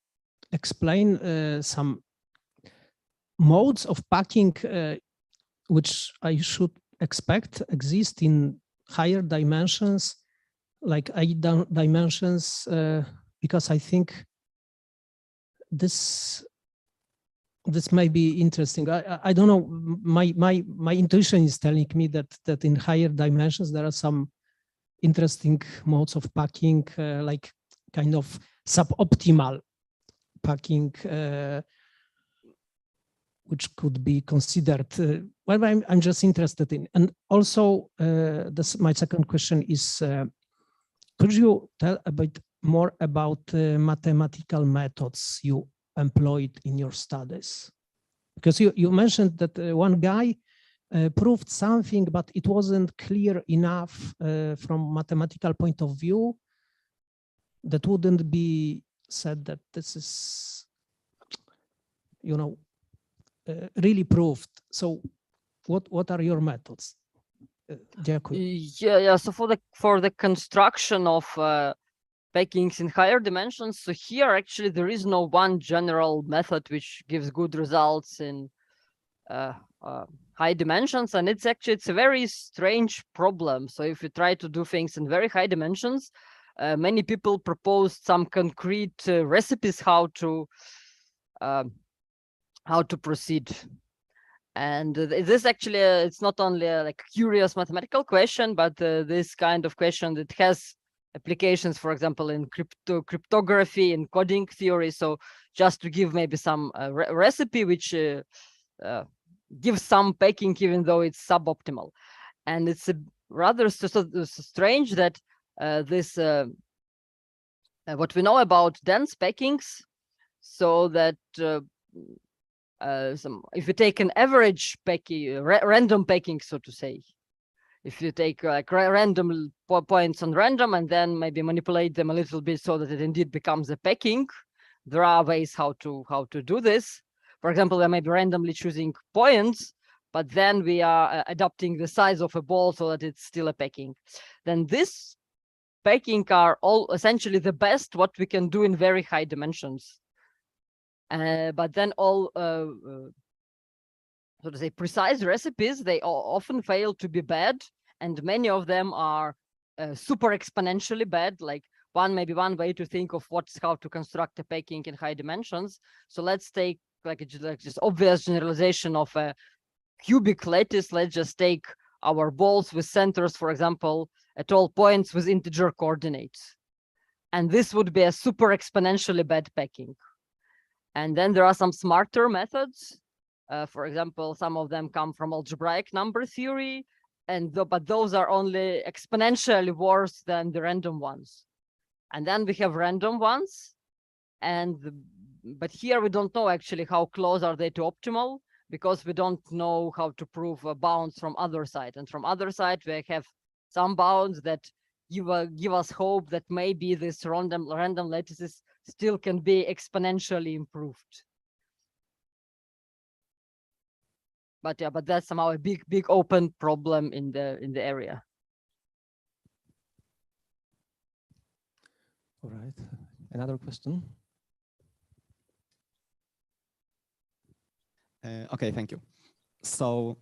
explain some modes of packing which I should expect exist in higher dimensions, like 8 dimensions, because I think this may be interesting. I don't know. My intuition is telling me that in higher dimensions there are some interesting modes of packing, like kind of suboptimal packing, which could be considered. Well, I'm just interested in. And also, my second question is, could you tell a bit more about mathematical methods you employed in your studies? Because you mentioned that one guy proved something, but it wasn't clear enough from mathematical point of view. That wouldn't be said that this is, really proved. So what are your methods? Yeah. So for the construction of packings in higher dimensions, so here actually there is no one general method which gives good results in high dimensions, and it's a very strange problem. So if you try to do things in very high dimensions, many people proposed some concrete recipes how to proceed. And this actually, it's not only like a curious mathematical question, but this kind of question that has applications, for example, in cryptography and coding theory. So just to give maybe some recipe which gives some packing, even though it's suboptimal. And it's rather strange that this what we know about dense packings, so that if you take an average packing, random packing, so to say, if you take like random points on random and then maybe manipulate them a little bit so that it indeed becomes a packing, there are ways how to do this. For example, we may be randomly choosing points, but then we are adapting the size of a ball so that it's still a packing. Then this packing are all essentially the best what we can do in very high dimensions. But then all, so to say, precise recipes, they often fail to be bad, and many of them are super exponentially bad. Like maybe one way to think of how to construct a packing in high dimensions. So let's take like just obvious generalization of a cubic lattice. Let's just take our balls with centers, for example, at all points with integer coordinates. And this would be a super exponentially bad packing. And then there are some smarter methods. For example, some of them come from algebraic number theory, but those are only exponentially worse than the random ones. And then we have random ones, but here we don't know actually how close are they to optimal, because we don't know how to prove bounds from other side. And from other side, we have some bounds that give us hope that maybe this random lattices still can be exponentially improved. But yeah, but that's somehow a big open problem in the area. All right. Another question? Okay, thank you. So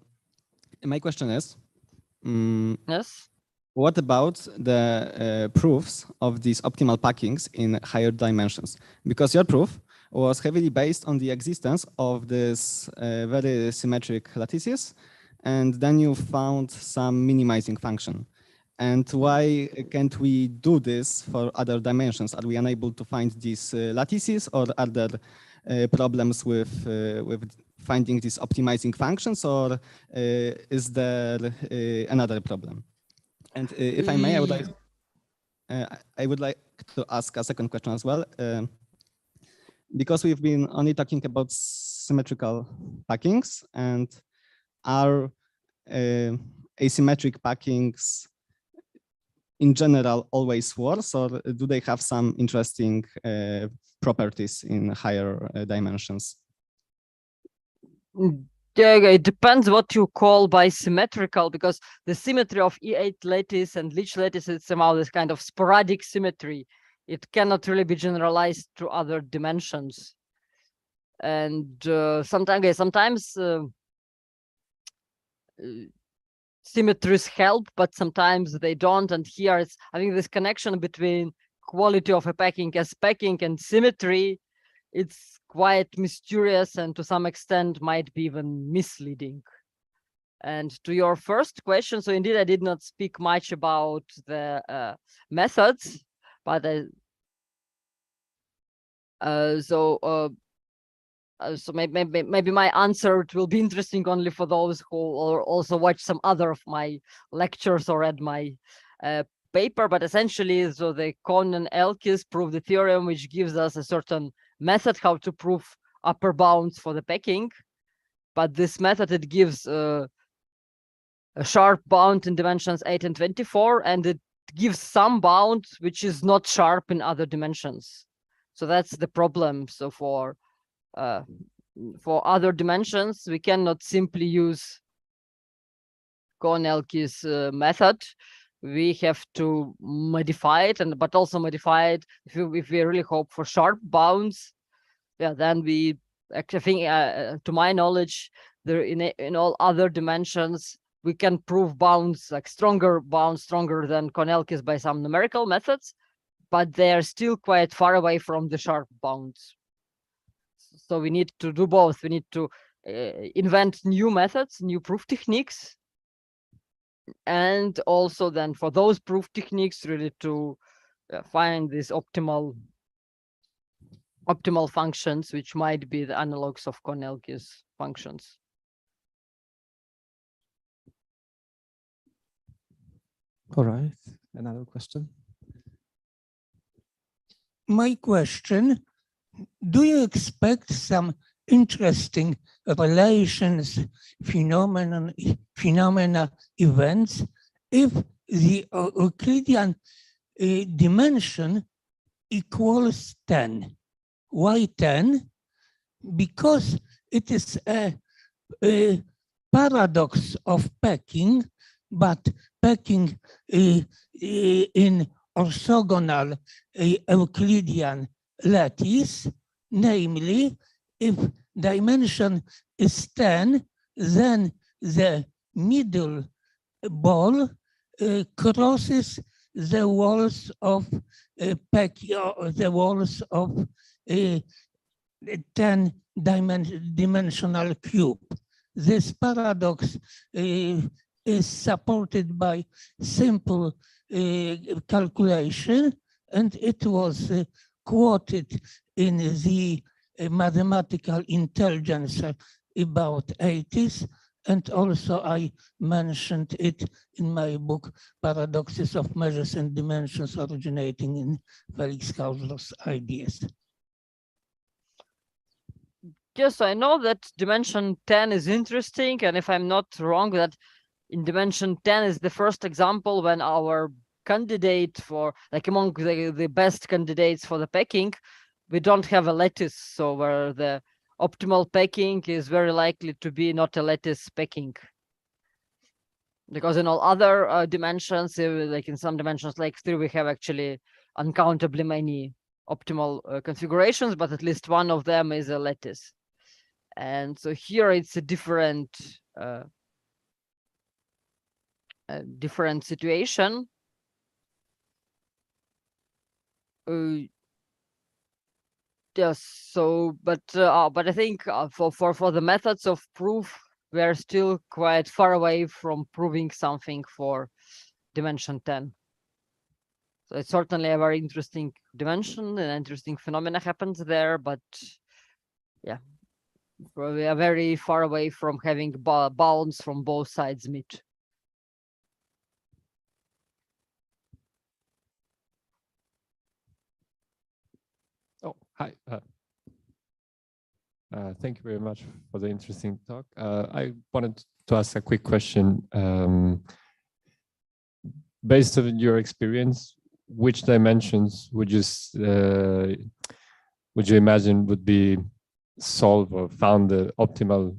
my question is, Yes. what about the proofs of these optimal packings in higher dimensions? Because your proof was heavily based on the existence of this very symmetric lattices, and then you found some minimizing function. And why can't we do this for other dimensions? Are we unable to find these lattices, or are there problems with finding these optimizing functions, or is there another problem? And if I may, I would like to ask a second question as well. Because we've been only talking about symmetrical packings, and are asymmetric packings in general always worse, or do they have some interesting properties in higher dimensions? Yeah, it depends what you call by symmetrical, because the symmetry of E8 lattice and Leech lattice is somehow this kind of sporadic symmetry. It cannot really be generalized to other dimensions. And sometimes symmetries help, but sometimes they don't. And here it's, I think, this connection between quality of a packing as packing and symmetry, it's quite mysterious and to some extent might be even misleading. And to your first question, so indeed I did not speak much about the methods, but so maybe my answer will be interesting only for those who also watch some other of my lectures or read my paper. But essentially, so the Kohn and Elkis prove the theorem, which gives us a certain method how to prove upper bounds for the packing. But this method, it gives a sharp bound in dimensions 8 and 24, and it gives some bound which is not sharp in other dimensions. So that's the problem. So for other dimensions, we cannot simply use Kohn-Elkis method. We have to modify it, but also modify it if we really hope for sharp bounds. Yeah, then we actually think, to my knowledge, there in all other dimensions we can prove bounds, like stronger than Kohn-Elkis by some numerical methods, but they are still quite far away from the sharp bounds. So we need to do both. We need to invent new methods, new proof techniques, and also then for those proof techniques really to find these optimal functions, which might be the analogs of Kohn-Elkis functions. All right, another question. My question, do you expect some interesting relations, phenomena, events, if the Euclidean dimension equals 10? Why 10? Because it is a paradox of packing, but packing in orthogonal Euclidean lattice, namely, if dimension is 10, then the middle ball crosses the walls of a 10-dimensional cube. This paradox is supported by simple calculation, and it was quoted in the mathematical intelligence about 80s, and also I mentioned it in my book, Paradoxes of Measures and Dimensions, originating in Felix Hausler's ideas. Yes, I know that dimension 10 is interesting, and if I'm not wrong, that in dimension 10 is the first example when our candidate for, like among the best candidates for the packing, we don't have a lattice, so where the optimal packing is very likely to be not a lattice packing. Because in all other dimensions, like in some dimensions like 3, we have actually uncountably many optimal configurations, but at least one of them is a lattice. And so here it's a different different situation. Yes, so but I think for the methods of proof, we are still quite far away from proving something for dimension 10. So it's certainly a very interesting dimension, an interesting phenomena happens there, but yeah, we are very far away from having bounds from both sides meet. Oh, hi. Thank you very much for the interesting talk. I wanted to ask a quick question. Based on your experience, which dimensions would you imagine would be solved or found the optimal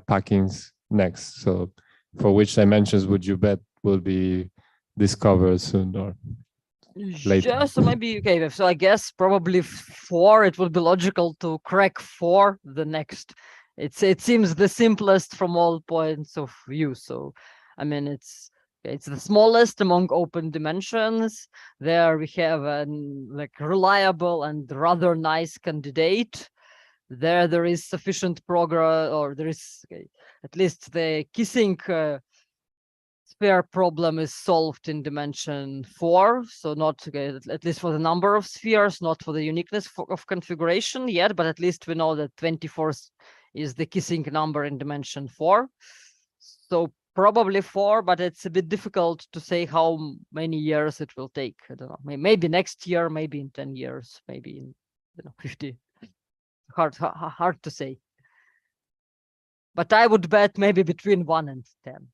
packings next? So for which dimensions would you bet will be discovered soon or later? Yeah, so maybe, okay, so I guess probably 4, it would be logical to crack 4 the next. It seems the simplest from all points of view. So, I mean, it's the smallest among open dimensions. There we have a like reliable and rather nice candidate. There is sufficient progress, or there is at least the kissing sphere problem is solved in dimension 4, so not at least for the number of spheres, not for the uniqueness of configuration yet, but at least we know that 24 is the kissing number in dimension 4. So probably 4, but it's a bit difficult to say how many years it will take. I don't know, maybe next year, maybe in 10 years, maybe in 50. Hard to say. But I would bet maybe between 1 and 10.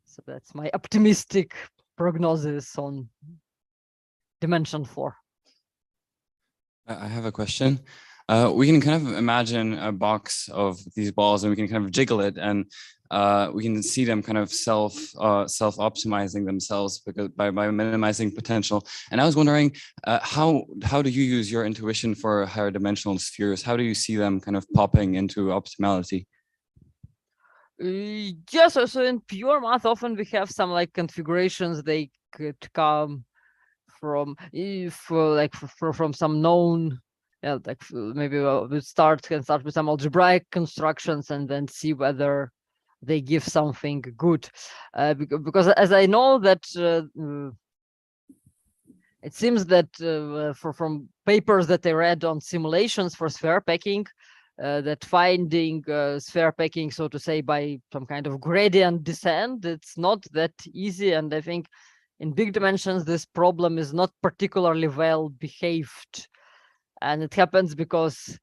So that's my optimistic prognosis on dimension 4. I have a question. We can kind of imagine a box of these balls and we can kind of jiggle it, and we can see them kind of self-optimizing themselves because by minimizing potential. And I was wondering, how do you use your intuition for higher dimensional spheres? How do you see them kind of popping into optimality? Yes, so in pure math, often we have some like configurations they could come from from some known, like maybe we'll can start with some algebraic constructions and then see whether they give something good. Because as I know that it seems that from papers that I read on simulations for sphere packing, that finding sphere packing, so to say, by some kind of gradient descent, it's not that easy. And I think in big dimensions, this problem is not particularly well behaved. And it happens because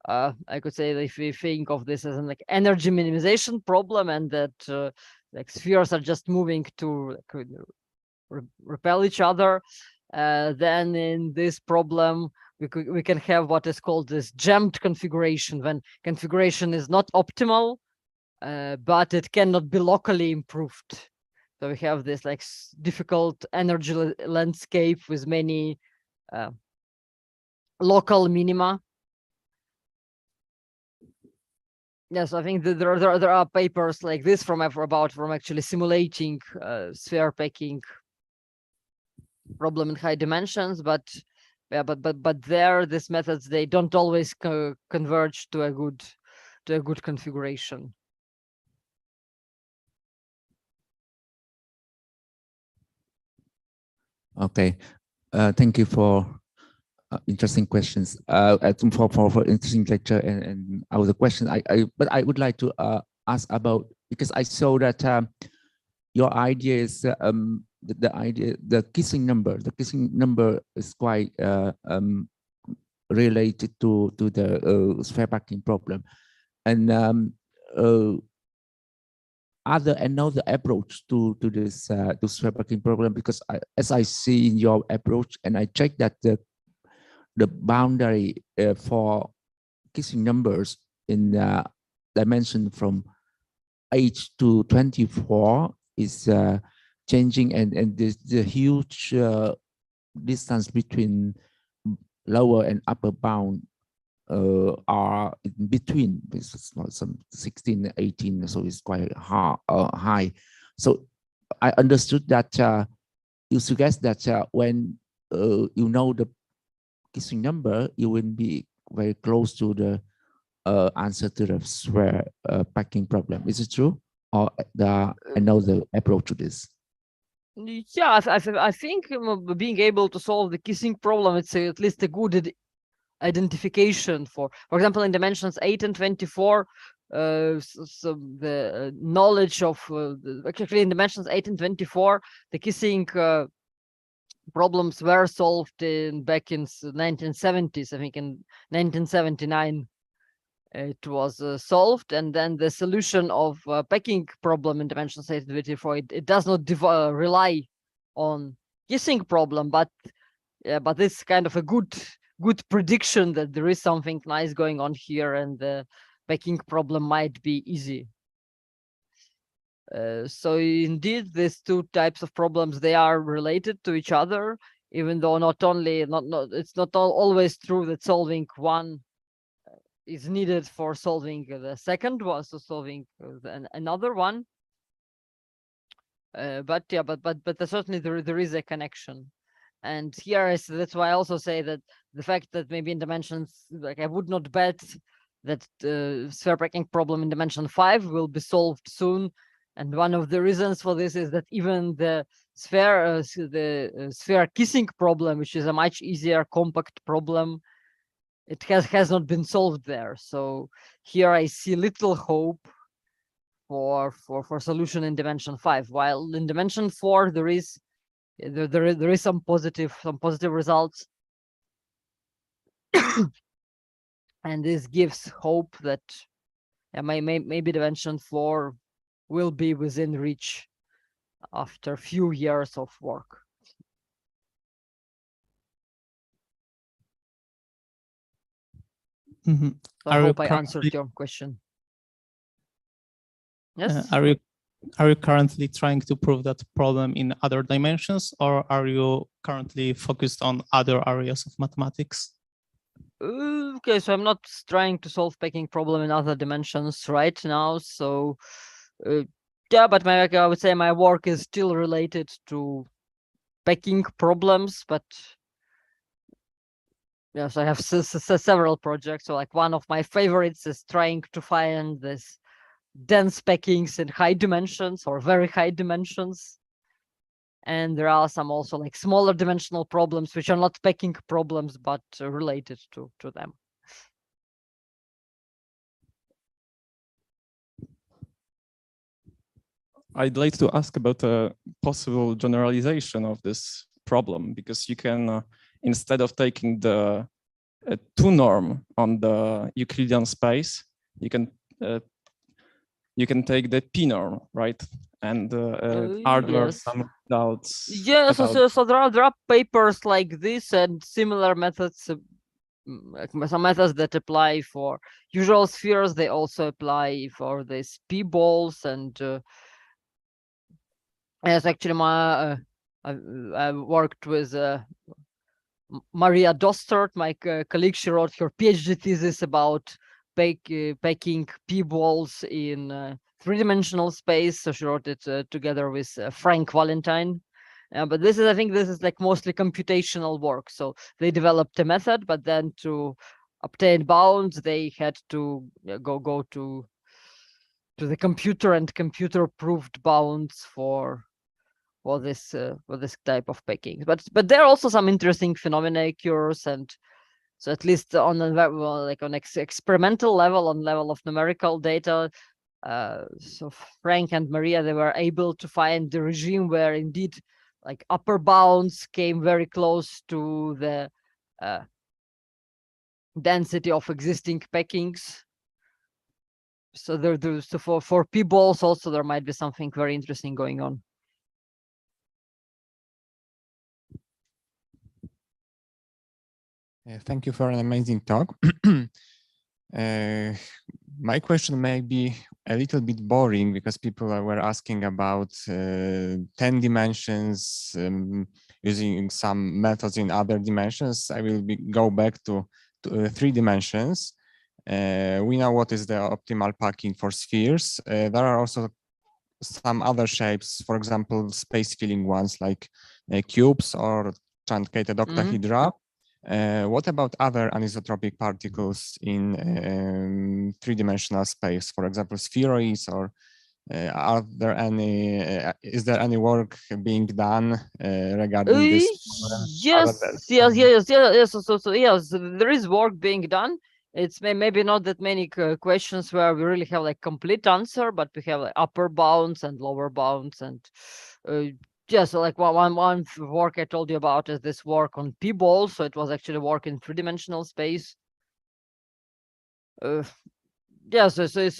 I could say that if we think of this as an like energy minimization problem, and that like spheres are just moving to repel each other, then in this problem, we can have what is called this jammed configuration, when configuration is not optimal, but it cannot be locally improved. So we have this like difficult energy landscape with many local minima. Yes, I think that there are papers like this from actually simulating sphere packing problem in high dimensions, but yeah, but there these methods, they don't always converge to a good configuration. Okay, thank you for interesting questions. For interesting lecture and other questions. But I would like to ask about, because I saw that your idea is the kissing number. The kissing number is quite related to the sphere packing problem, and another approach to this to sphere packing problem, because as I see in your approach, and I check that the boundary for kissing numbers in dimension from 8 to 24 is changing, and the huge distance between lower and upper bound are in between. It's some 16, 18, so it's quite high. So I understood that you suggest that when you know the kissing number, you will be very close to the answer to the sphere packing problem. Is it true, or another approach to this? Yeah, I think being able to solve the kissing problem, it's at least a good identification for example, in dimensions 8 and 24, so the knowledge of actually in dimensions 8 and 24, the kissing problems were solved back in 1970s. I think in 1979 it was solved, and then the solution of packing problem in dimensions 8 and 24, it does not rely on kissing problem, but it's kind of a good prediction that there is something nice going on here, and the packing problem might be easy. So indeed, these two types of problems, they are related to each other, even though it's not always true that solving one is needed for solving the second one, so solving another one. But certainly there is a connection. And here that's why I also say that the fact that maybe in dimensions, like I would not bet that the sphere packing problem in dimension 5 will be solved soon. And one of the reasons for this is that even the sphere sphere kissing problem, which is a much easier compact problem, it has not been solved there. So here I see little hope for solution in dimension 5, while in dimension 4 there is some positive results. And this gives hope that maybe dimension 4 will be within reach after a few years of work. Mm-hmm. So I hope I answered your question. Yes. Are you currently trying to prove that problem in other dimensions, or are you currently focused on other areas of mathematics? Okay, so I'm not trying to solve packing problem in other dimensions right now. So yeah, but I would say my work is still related to packing problems, but yes, I have several projects. So like one of my favorites is trying to find this dense packings in high dimensions or very high dimensions. And there are some also like smaller dimensional problems, which are not packing problems, but related to them. I'd like to ask about a possible generalization of this problem, because you can, instead of taking the 2 norm on the Euclidean space, you can take the P norm, right? And are there some doubts? Yes, so there are papers like this and similar methods, some methods that apply for usual spheres. They also apply for these P balls, and yes, actually, I worked with Maria Dostert, my colleague. She wrote her PhD thesis about packing P balls in 3-dimensional space. So she wrote it together with Frank Valentine. But I think this is like mostly computational work. So they developed a method, but then to obtain bounds, they had to go to the computer, and computer proved bounds for this type of packing. But there are also some interesting phenomena occurs, and so at least on experimental level, on level of numerical data, so Frank and Maria, they were able to find the regime where indeed like upper bounds came very close to the density of existing packings. So so for p-balls also there might be something very interesting going on. Thank you for an amazing talk. My question may be a little bit boring because people were asking about 10 dimensions using some methods in other dimensions. I will go back to 3 dimensions. We know what is the optimal packing for spheres. There are also some other shapes, for example, space-filling ones like cubes or truncated octahedra. What about other anisotropic particles in 3-dimensional space, for example, spheroids, or are there any? Is there any work being done regarding this? Yes. So yes, there is work being done. It's maybe not that many questions where we really have like complete answer, but we have like upper bounds and lower bounds, and so like one work I told you about is this work on p-balls. So it was actually work in 3-dimensional space. So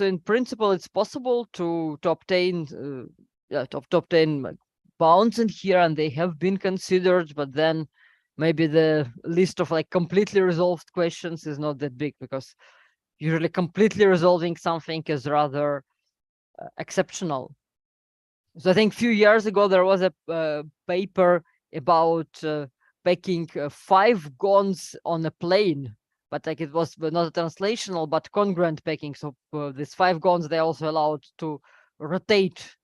in principle it's possible to obtain to obtain like bounds in here, and they have been considered, but then maybe the list of like completely resolved questions is not that big, because usually completely resolving something is rather exceptional. So I think a few years ago there was a paper about packing 5 gons on a plane, but like it was not translational but congruent packing. So these 5 gons, they also allowed to rotate,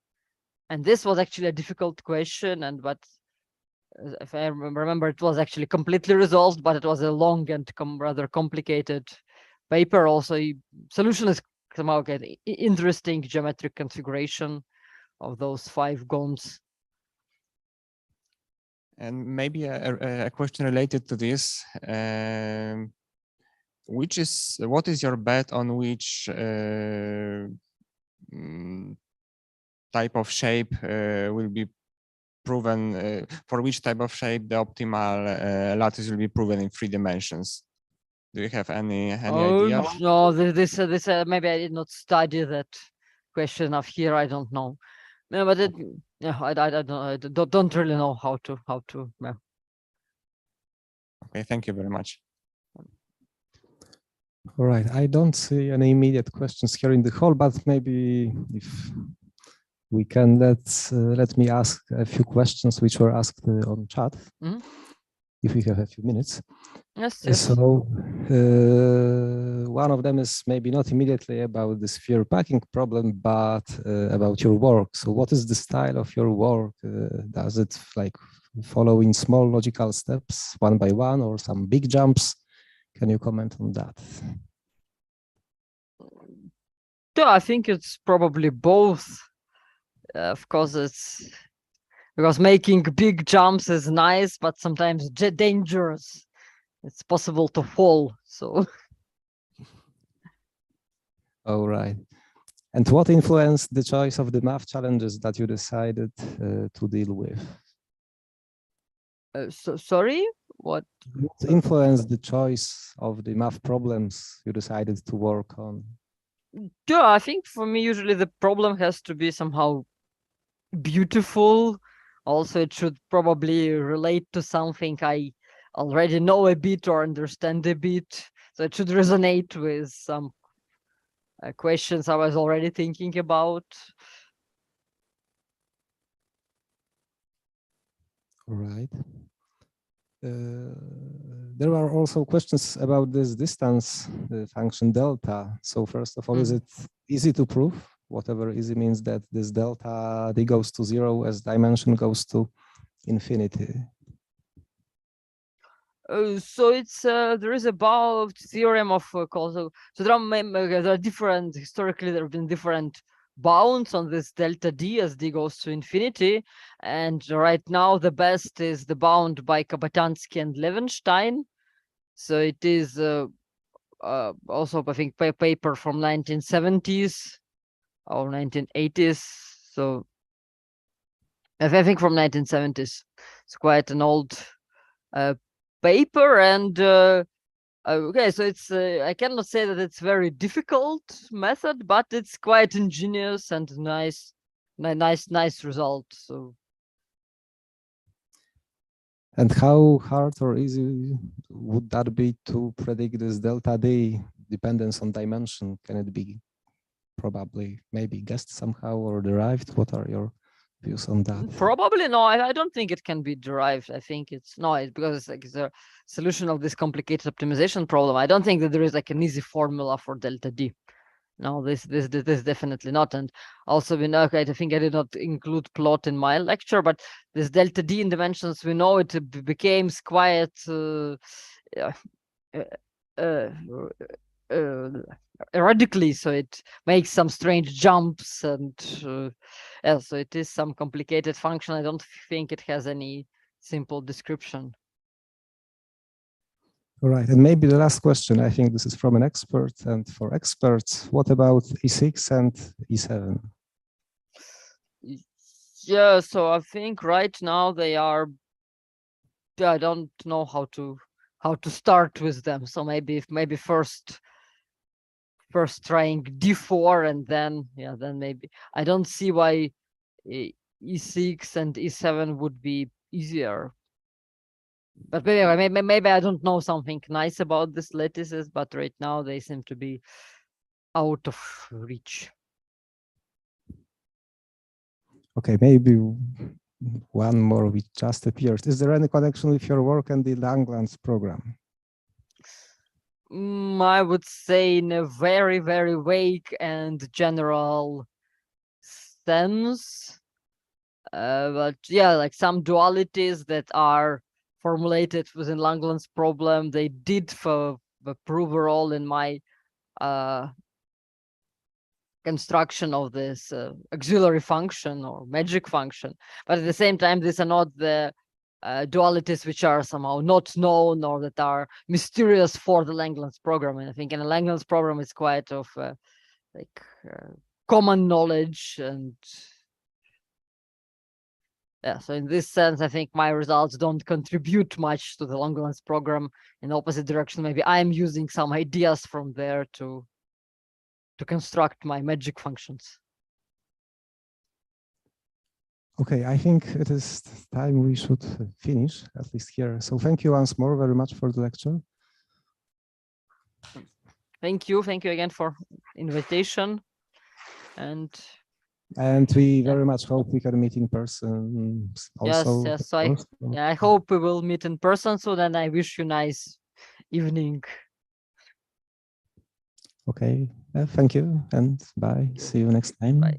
and this was actually a difficult question, but if I remember, it was actually completely resolved, but it was a long and rather complicated paper. Also, solution is somehow getting interesting geometric configuration of those 5 gons. And maybe a question related to this. What is your bet on which type of shape will be proven, for which type of shape the optimal lattice will be proven in 3 dimensions? Do you have any idea? No, this maybe I did not study that question enough here. I don't know. No, but I don't really know how to. Yeah. Okay, thank you very much. All right, I don't see any immediate questions here in the hall, but maybe if we can let me ask a few questions which were asked on chat, if we have a few minutes. Yes. So one of them is maybe not immediately about the sphere packing problem, but about your work. So what is the style of your work? Does it like follow in small logical steps, one by one, or some big jumps? Can you comment on that? Yeah, I think it's probably both. Of course, it's because making big jumps is nice, but sometimes dangerous. It's possible to fall. So. All right. And what influenced the choice of the math challenges that you decided to deal with? Sorry, what? What influenced the choice of the math problems you decided to work on? Yeah, I think for me, usually the problem has to be somehow beautiful. Also, it should probably relate to something I already know a bit or understand a bit. So it should resonate with some questions I was already thinking about. All right. There are also questions about this distance function delta. So first of all, is it easy to prove? Whatever easy means that this delta d goes to 0 as dimension goes to infinity. So it's there is about theorem of causal. So there are different, historically there have been different bounds on this delta d as d goes to infinity, and right now the best is the bound by Kabatansky and Levenstein. So it is also I think paper from 1970s or 1980s. So I think from 1970s. It's quite an old paper, and Okay, so it's I cannot say that it's very difficult method, but it's quite ingenious and nice result. So. And how hard or easy would that be to predict this delta D dependence on dimension? Can it be probably maybe guessed somehow or derived? What are your views on that? Probably no. I don't think it can be derived. I think it's because it's like the solution of this complicated optimization problem. I don't think that there is like an easy formula for delta D. No, this definitely not. And also we know, I think I did not include plot in my lecture, but this delta D in dimensions, we know it became quite erratically, so it makes some strange jumps, and yeah, so it is some complicated function. I don't think it has any simple description. All right, and maybe the last question, I think this is from an expert, and for experts, what about E6 and E7? Yeah, so I think right now they are, I don't know how to start with them. So maybe first trying D4 and then maybe. I don't see why E6 and E7 would be easier. But maybe I don't know something nice about these lattices, but right now they seem to be out of reach. Okay, maybe one more which just appeared. Is there any connection with your work and the Langlands program? I would say in a very, very vague and general sense. But yeah, like some dualities that are formulated within Langlands problem, they did prove a role in my construction of this auxiliary function or magic function. But at the same time, these are not the dualities which are somehow not known or that are mysterious for the Langlands program. And I think in a Langlands program, it's quite of common knowledge. And yeah, so in this sense, I think my results don't contribute much to the Langlands program. In the opposite direction, maybe I'm using some ideas from there to construct my magic functions. Okay, I think it is time we should finish, at least here. So thank you once more very much for the lecture. Thank you again for invitation. And we very much hope we can meet in person also. Yes. I hope we will meet in person. So then I wish you nice evening. Okay, thank you and bye. See you next time. Bye.